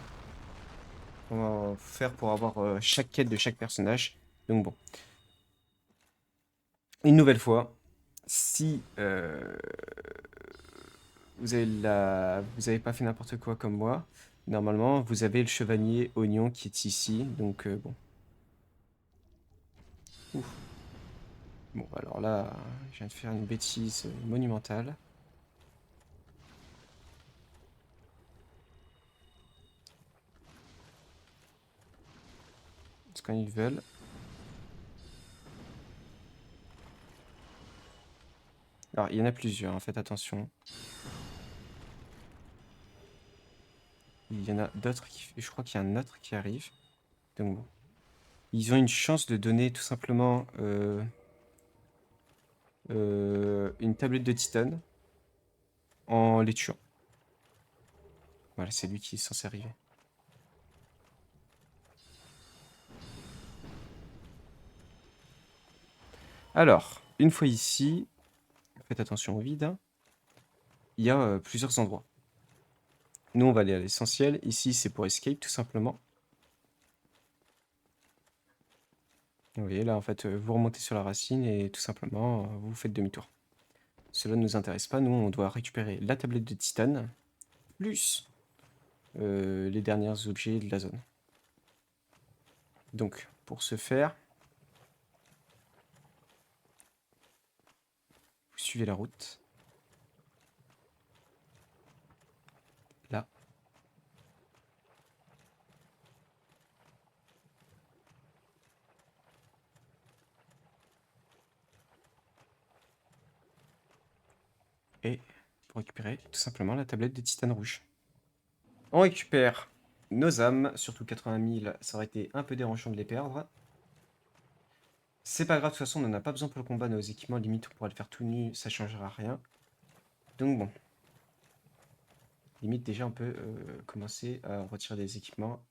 Comment faire pour avoir chaque quête de chaque personnage. Donc bon. Une nouvelle fois, si vous avez pas fait n'importe quoi comme moi, normalement vous avez le chevalier oignon qui est ici. Donc bon. Ouf. Bon, alors là, je viens de faire une bêtise monumentale. Parce quand ils veulent. Alors, il y en a plusieurs, en fait, attention. Il y en a d'autres qui... Je crois qu'il y a un autre qui arrive. Donc bon. Ils ont une chance de donner tout simplement une tablette de titane en les tuant. Voilà, c'est lui qui est censé arriver. Alors, une fois ici, faites attention au vide, hein, il y a plusieurs endroits. Nous, on va aller à l'essentiel. Ici, c'est pour escape, tout simplement. Vous voyez là en fait vous remontez sur la racine et tout simplement vous faites demi-tour. Cela ne nous intéresse pas, nous on doit récupérer la tablette de titane plus les derniers objets de la zone. Donc pour ce faire, vous suivez la route. Là. Et pour récupérer tout simplement la tablette de titane rouge. On récupère nos âmes, surtout 80 000, ça aurait été un peu dérangeant de les perdre. C'est pas grave, de toute façon on n'en a pas besoin pour le combat, nos équipements limite on pourra le faire tout nu, ça changera rien. Donc bon. Limite déjà on peut commencer à retirer des équipements.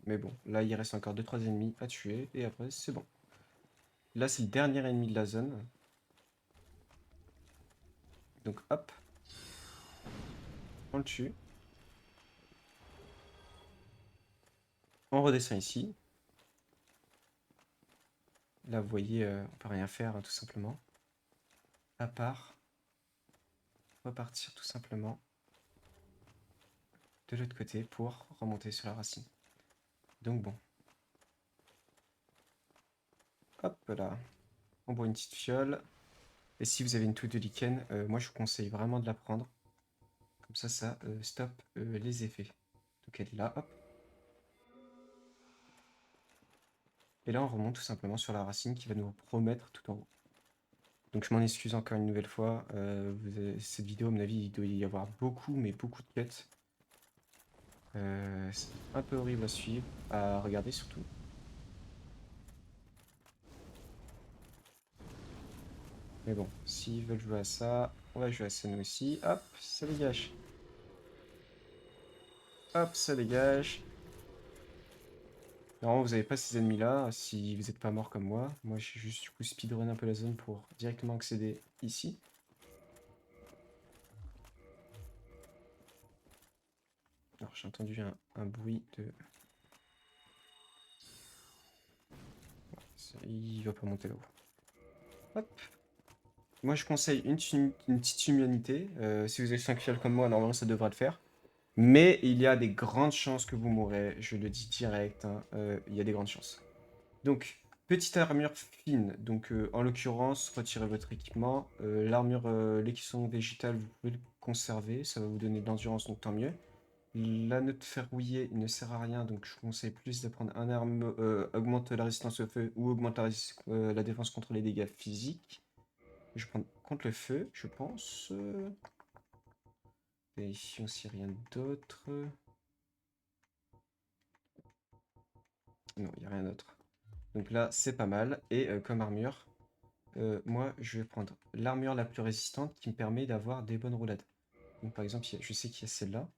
Mais bon, là il reste encore 2-3 ennemis à tuer et après c'est bon. Là c'est le dernier ennemi de la zone. Donc hop. On le tue. On redescend ici. Là vous voyez, on peut rien faire hein, tout simplement. À part repartir tout simplement de l'autre côté pour remonter sur la racine. Donc bon. Hop là. On boit une petite fiole. Et si vous avez une touche de lichen, moi je vous conseille vraiment de la prendre. Comme ça stoppe les effets. Donc elle est là, hop. Et là on remonte tout simplement sur la racine qui va nous promettre tout en haut. Donc je m'en excuse encore une nouvelle fois. Cette vidéo, à mon avis, il doit y avoir beaucoup, mais beaucoup de quêtes. C'est un peu horrible à suivre, à regarder surtout. Mais bon, s'ils veulent jouer à ça, on va jouer à ça nous aussi. Hop, ça dégage. Hop, ça dégage. Normalement, vous n'avez pas ces ennemis-là, si vous n'êtes pas mort comme moi. Moi, j'ai juste du coup speedrun un peu la zone pour directement accéder ici. Alors, j'ai entendu un bruit de... Il va pas monter là-haut. Hop. Moi, je conseille une petite immunité. Si vous êtes 5 fioles comme moi, normalement, ça devrait le faire. Mais il y a des grandes chances que vous mourrez. Je le dis direct. Hein, il y a des grandes chances. Donc, petite armure fine. Donc, en l'occurrence, retirez votre équipement. L'armure, l'équipement végétal, vous pouvez le conserver. Ça va vous donner de l'endurance, donc tant mieux. La note verrouillée ne sert à rien, donc je vous conseille plus de prendre un arme, augmente la résistance au feu ou augmente la défense contre les dégâts physiques. Je vais prendre contre le feu, je pense. Vérifions s'il n'y a rien d'autre. Non, il n'y a rien d'autre. Donc là, c'est pas mal. Et comme armure, moi, je vais prendre l'armure la plus résistante qui me permet d'avoir des bonnes roulades. Donc par exemple, je sais qu'il y a celle-là.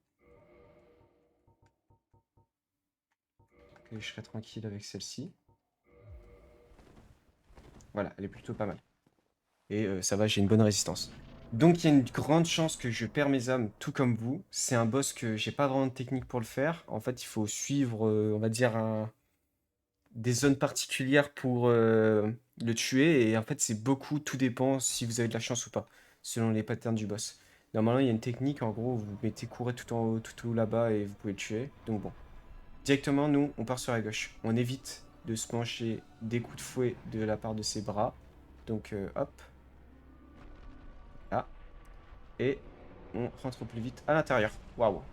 Et je serai tranquille avec celle-ci. Voilà, elle est plutôt pas mal. Et ça va, j'ai une bonne résistance. Donc il y a une grande chance que je perds mes âmes, tout comme vous. C'est un boss que j'ai pas vraiment de technique pour le faire. En fait, il faut suivre, on va dire, des zones particulières pour le tuer. Et en fait, c'est beaucoup, tout dépend si vous avez de la chance ou pas, selon les patterns du boss. Normalement, il y a une technique, en gros, vous mettez courir tout en haut, tout haut là-bas et vous pouvez le tuer. Donc bon. Directement, nous, on part sur la gauche. On évite de se manger des coups de fouet de la part de ses bras. Donc hop. Là. Et on rentre plus vite à l'intérieur. Waouh.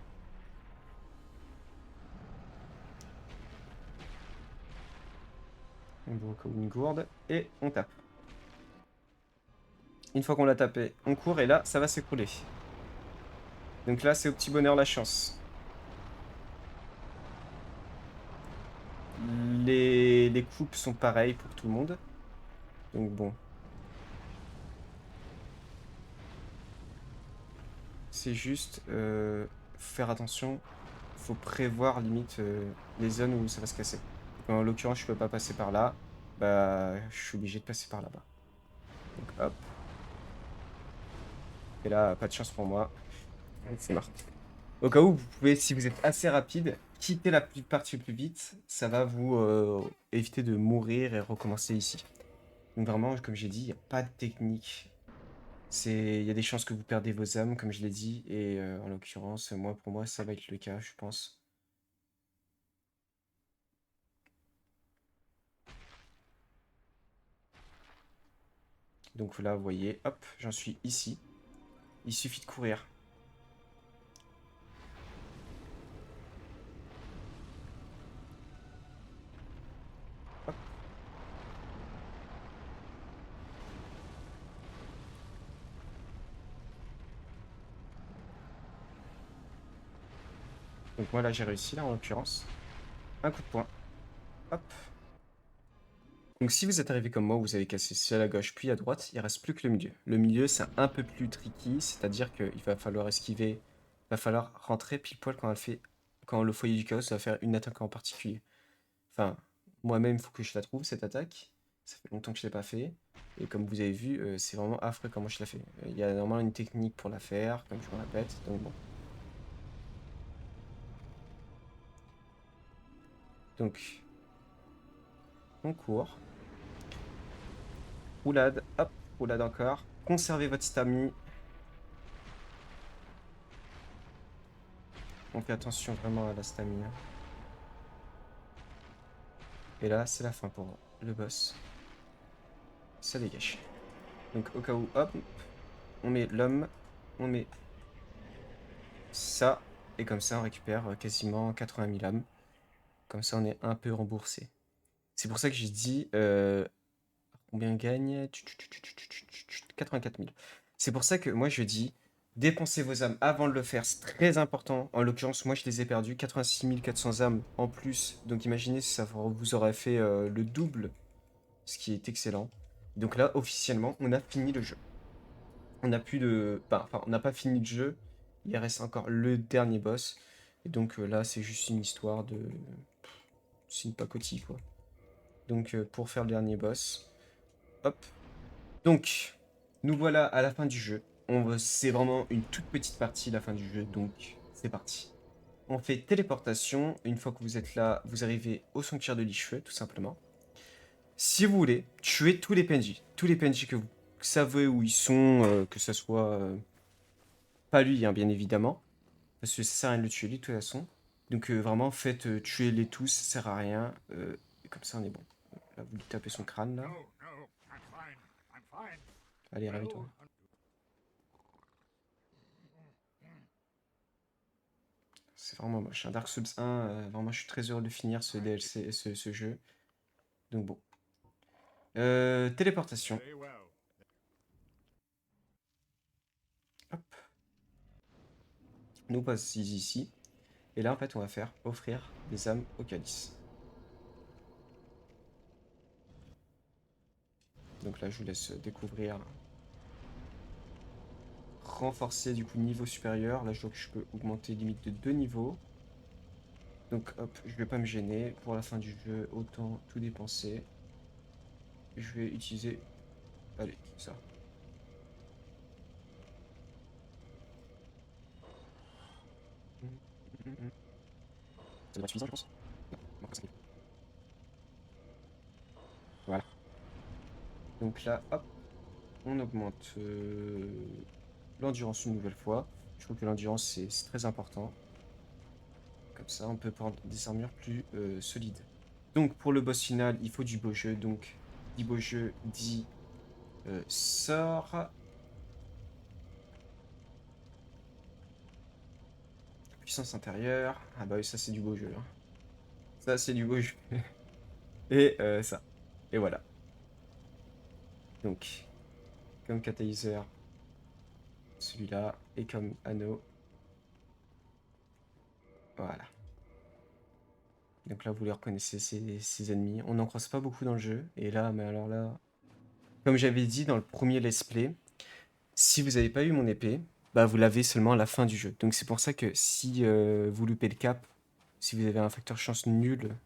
On boit comme une gourde et on tape. Une fois qu'on l'a tapé, on court et là, ça va s'écrouler. Donc là, c'est au petit bonheur la chance. Les coupes sont pareilles pour tout le monde. Donc bon. C'est juste faire attention. Faut prévoir limite les zones où ça va se casser. En l'occurrence, je peux pas passer par là. Bah, je suis obligé de passer par là-bas. Donc hop. Et là, pas de chance pour moi. C'est mort. Au cas où, vous pouvez, si vous êtes assez rapide, quitter la partie plus vite. Ça va vous éviter de mourir et recommencer ici. Donc vraiment, comme j'ai dit, il n'y a pas de technique. Il y a des chances que vous perdez vos âmes, comme je l'ai dit. Et en l'occurrence, pour moi, ça va être le cas, je pense. Donc là, vous voyez, hop, j'en suis ici. Il suffit de courir. Hop. Donc moi là j'ai réussi là en l'occurrence. Un coup de poing. Hop. Donc si vous êtes arrivé comme moi, vous avez cassé celle à gauche puis à droite, il reste plus que le milieu. Le milieu c'est un peu plus tricky, c'est-à-dire qu'il va falloir esquiver, il va falloir rentrer pile poil quand elle fait, quand le foyer du chaos va faire une attaque en particulier. Enfin, moi-même il faut que je la trouve cette attaque. Ça fait longtemps que je l'ai pas fait. Et comme vous avez vu, c'est vraiment affreux comment je la fais. Il y a normalement une technique pour la faire, comme je vous répète. Donc bon. Donc, on court. Roulade, hop, roulade encore. Conservez votre stamina. On fait attention vraiment à la stamina. Et là, c'est la fin pour le boss. Ça dégage. Donc au cas où, hop, on met l'homme, on met ça. Et comme ça, on récupère quasiment 80 000 âmes. Comme ça, on est un peu remboursé. C'est pour ça que j'ai dit combien gagne 84 000. C'est pour ça que moi je dis dépensez vos âmes avant de le faire, c'est très important. En l'occurrence, moi je les ai perdus, 86 400 âmes en plus. Donc imaginez si ça vous aurait fait le double, ce qui est excellent. Donc là, officiellement, on a fini le jeu. On n'a plus de. Enfin, on n'a pas fini le jeu. Il reste encore le dernier boss. Et donc là, c'est juste une histoire de. C'est une pacotille, quoi. Donc pour faire le dernier boss. Hop. Donc, nous voilà à la fin du jeu. C'est vraiment une toute petite partie, la fin du jeu. Donc, c'est parti. On fait téléportation. Une fois que vous êtes là, vous arrivez au sanctuaire de l'Icheveux, tout simplement. Si vous voulez, tuez tous les PNJ. Tous les PNJ que vous savez où ils sont, que ce soit pas lui, hein, bien évidemment. Parce que ça sert à rien de le tuer lui, de toute façon. Donc vraiment, faites tuer-les tous, ça sert à rien. Et comme ça, on est bon. Là, vous lui tapez son crâne, là. Allez, réveille-toi. C'est vraiment moche. Un Dark Souls 1, vraiment, je suis très heureux de finir ce DLC, ce jeu. Donc bon. Téléportation. Hop. Nous passons ici. Et là, en fait, on va faire offrir des âmes au calice. Donc là, je vous laisse découvrir. Renforcer du coup niveau supérieur. Là, je vois que je peux augmenter limite de 2 niveaux. Donc hop, je vais pas me gêner. Pour la fin du jeu, autant tout dépenser. Je vais utiliser... Allez, ça. Ça devrait être suffisant, je pense. Non, ça voilà. Donc là, hop, on augmente l'endurance une nouvelle fois. Je trouve que l'endurance, c'est très important. Comme ça, on peut prendre des armures plus solides. Donc, pour le boss final, il faut du beau jeu. Donc, dit beau jeu, dit sort. Puissance intérieure. Ah bah oui, ça, c'est du beau jeu, hein. Ça, c'est du beau jeu. Et ça. Et voilà. Donc, comme catalyseur, celui-là. Et comme anneau, voilà. Donc là, vous les reconnaissez, ces ennemis. On n'en croise pas beaucoup dans le jeu. Et là, mais alors là... Comme j'avais dit dans le premier let's play, si vous n'avez pas eu mon épée, bah vous l'avez seulement à la fin du jeu. Donc c'est pour ça que si vous loupez le cap, si vous avez un facteur chance nul,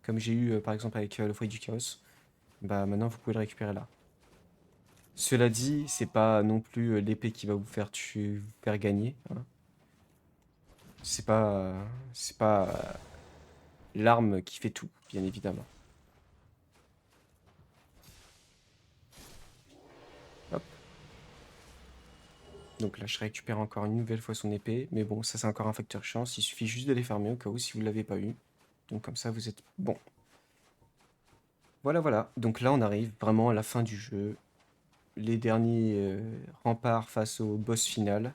comme j'ai eu par exemple avec le foyer du chaos, bah maintenant vous pouvez le récupérer là. Cela dit, c'est pas non plus l'épée qui va vous faire gagner, hein. C'est pas l'arme qui fait tout, bien évidemment. Hop. Donc là, je récupère encore une nouvelle fois son épée. Mais bon, ça c'est encore un facteur chance. Il suffit juste de les fermer au cas où si vous ne l'avez pas eu. Donc comme ça, vous êtes bon. Voilà, voilà. Donc là, on arrive vraiment à la fin du jeu. Les derniers remparts face au boss final.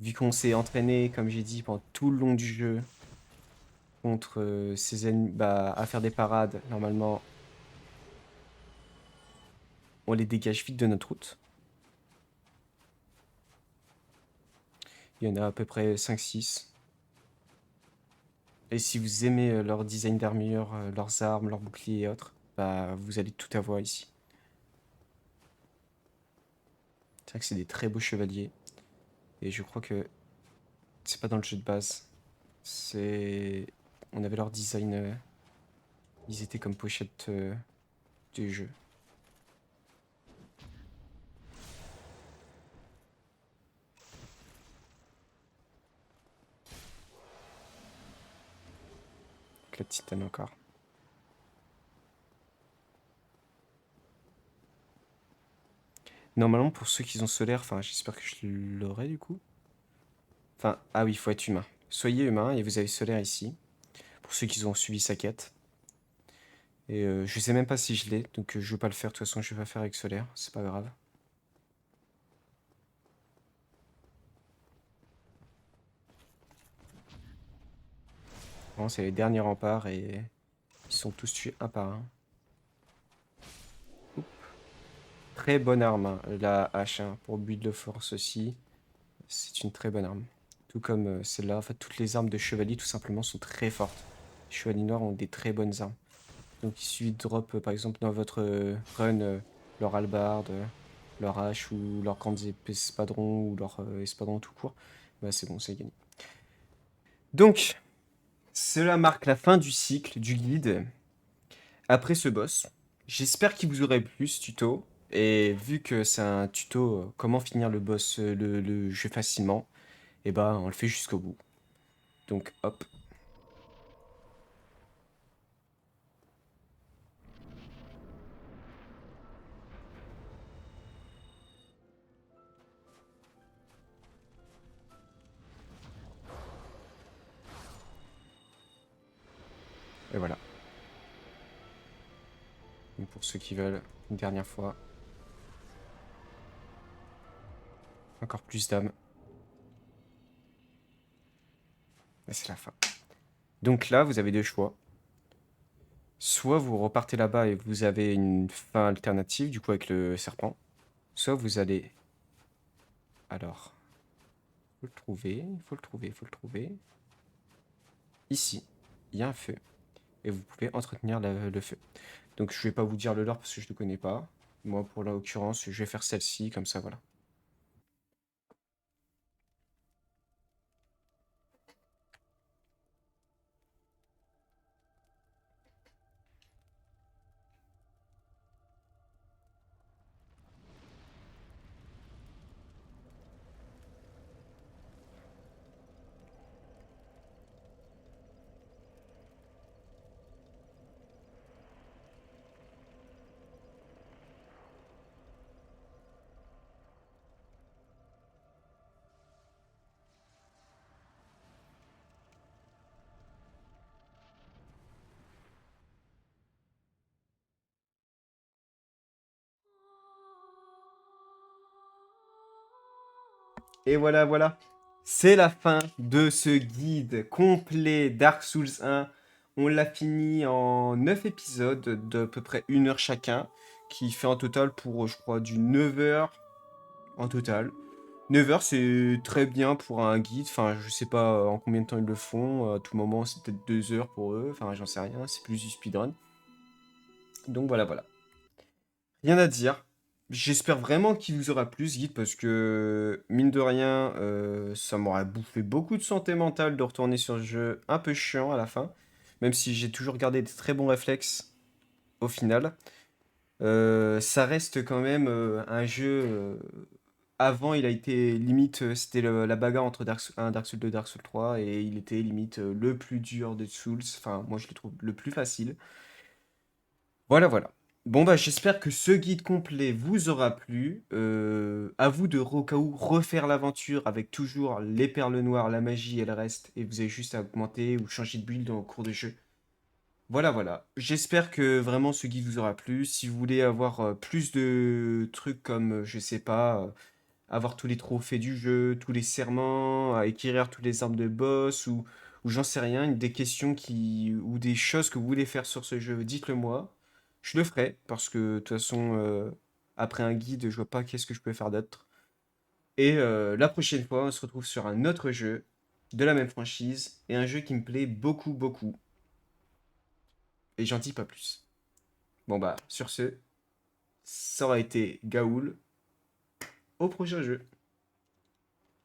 Vu qu'on s'est entraîné, comme j'ai dit, pendant tout le long du jeu contre ces ennemis, bah, à faire des parades, normalement, on les dégage vite de notre route. Il y en a à peu près 5-6. Et si vous aimez leur design d'armure, leurs armes, leurs boucliers et autres, bah, vous allez tout avoir ici. C'est vrai que c'est des très beaux chevaliers. Et je crois que c'est pas dans le jeu de base. C'est... On avait leur design... Ils étaient comme pochette du jeu. Donc la titane encore. Normalement, pour ceux qui ont solaire, enfin, j'espère que je l'aurai du coup. Enfin, ah oui, il faut être humain. Soyez humain et vous avez solaire ici. Pour ceux qui ont suivi sa quête. Et je sais même pas si je l'ai, donc je vais pas le faire. De toute façon, je vais pas faire avec solaire, c'est pas grave. Vraiment, c'est les derniers remparts et ils sont tous tués un par un. Oup. Très bonne arme, hein, la hache, hein, pour build de force aussi. C'est une très bonne arme. Tout comme celle-là. En fait, toutes les armes de chevalier, tout simplement, sont très fortes. Les chevaliers noirs ont des très bonnes armes. Donc, il suffit de drop, par exemple, dans votre run, leur hallebarde, leur hache ou leur grandes épées espadron ou leur espadron tout court. Bah, c'est bon, c'est gagné. Donc, cela marque la fin du cycle du guide. Après ce boss, j'espère qu'il vous aurait plu ce tuto. Et vu que c'est un tuto comment finir le boss, le jeu facilement, et bah on le fait jusqu'au bout. Donc hop, et voilà. Donc pour ceux qui veulent, une dernière fois, encore plus d'âme. Et c'est la fin. Donc là, vous avez deux choix. Soit vous repartez là-bas et vous avez une fin alternative, du coup avec le serpent. Soit vous allez... Alors, faut le trouver, il faut le trouver, il faut le trouver. Ici, il y a un feu. Et vous pouvez entretenir le feu. Donc je vais pas vous dire le lore parce que je ne le connais pas. Moi, pour l'occurrence, je vais faire celle-ci, comme ça, voilà. Et voilà, voilà. C'est la fin de ce guide complet Dark Souls 1. On l'a fini en 9 épisodes d'à peu près 1 heure chacun, qui fait en total pour, je crois, du 9 heures en total. 9 heures, c'est très bien pour un guide. Enfin, je sais pas en combien de temps ils le font. À tout moment, c'est peut-être 2 heures pour eux. Enfin, j'en sais rien. C'est plus du speedrun. Donc voilà, voilà. Rien à dire. J'espère vraiment qu'il vous aura plu ce guide parce que, mine de rien, ça m'aurait bouffé beaucoup de santé mentale de retourner sur le jeu un peu chiant à la fin. Même si j'ai toujours gardé des très bons réflexes au final. Ça reste quand même un jeu Avant, il a été limite, c'était la bagarre entre un Dark Souls 2 et Dark Souls 3, et il était limite le plus dur des Souls. Enfin, moi, je le trouve le plus facile. Voilà, voilà. Bon, bah, j'espère que ce guide complet vous aura plu. À vous de, au cas où, refaire l'aventure avec toujours les perles noires, la magie et le reste, et vous avez juste à augmenter ou changer de build en cours de jeu. Voilà, voilà. J'espère que vraiment ce guide vous aura plu. Si vous voulez avoir plus de trucs comme, je sais pas, avoir tous les trophées du jeu, tous les serments, à acquérir toutes les armes de boss, ou j'en sais rien, des questions ou des choses que vous voulez faire sur ce jeu, dites-le moi. Je le ferai, parce que de toute façon, après un guide, je vois pas qu'est-ce que je peux faire d'autre. Et la prochaine fois, on se retrouve sur un autre jeu de la même franchise, et un jeu qui me plaît beaucoup, beaucoup. Et j'en dis pas plus. Bon bah, sur ce, ça aura été Gaoul au prochain jeu.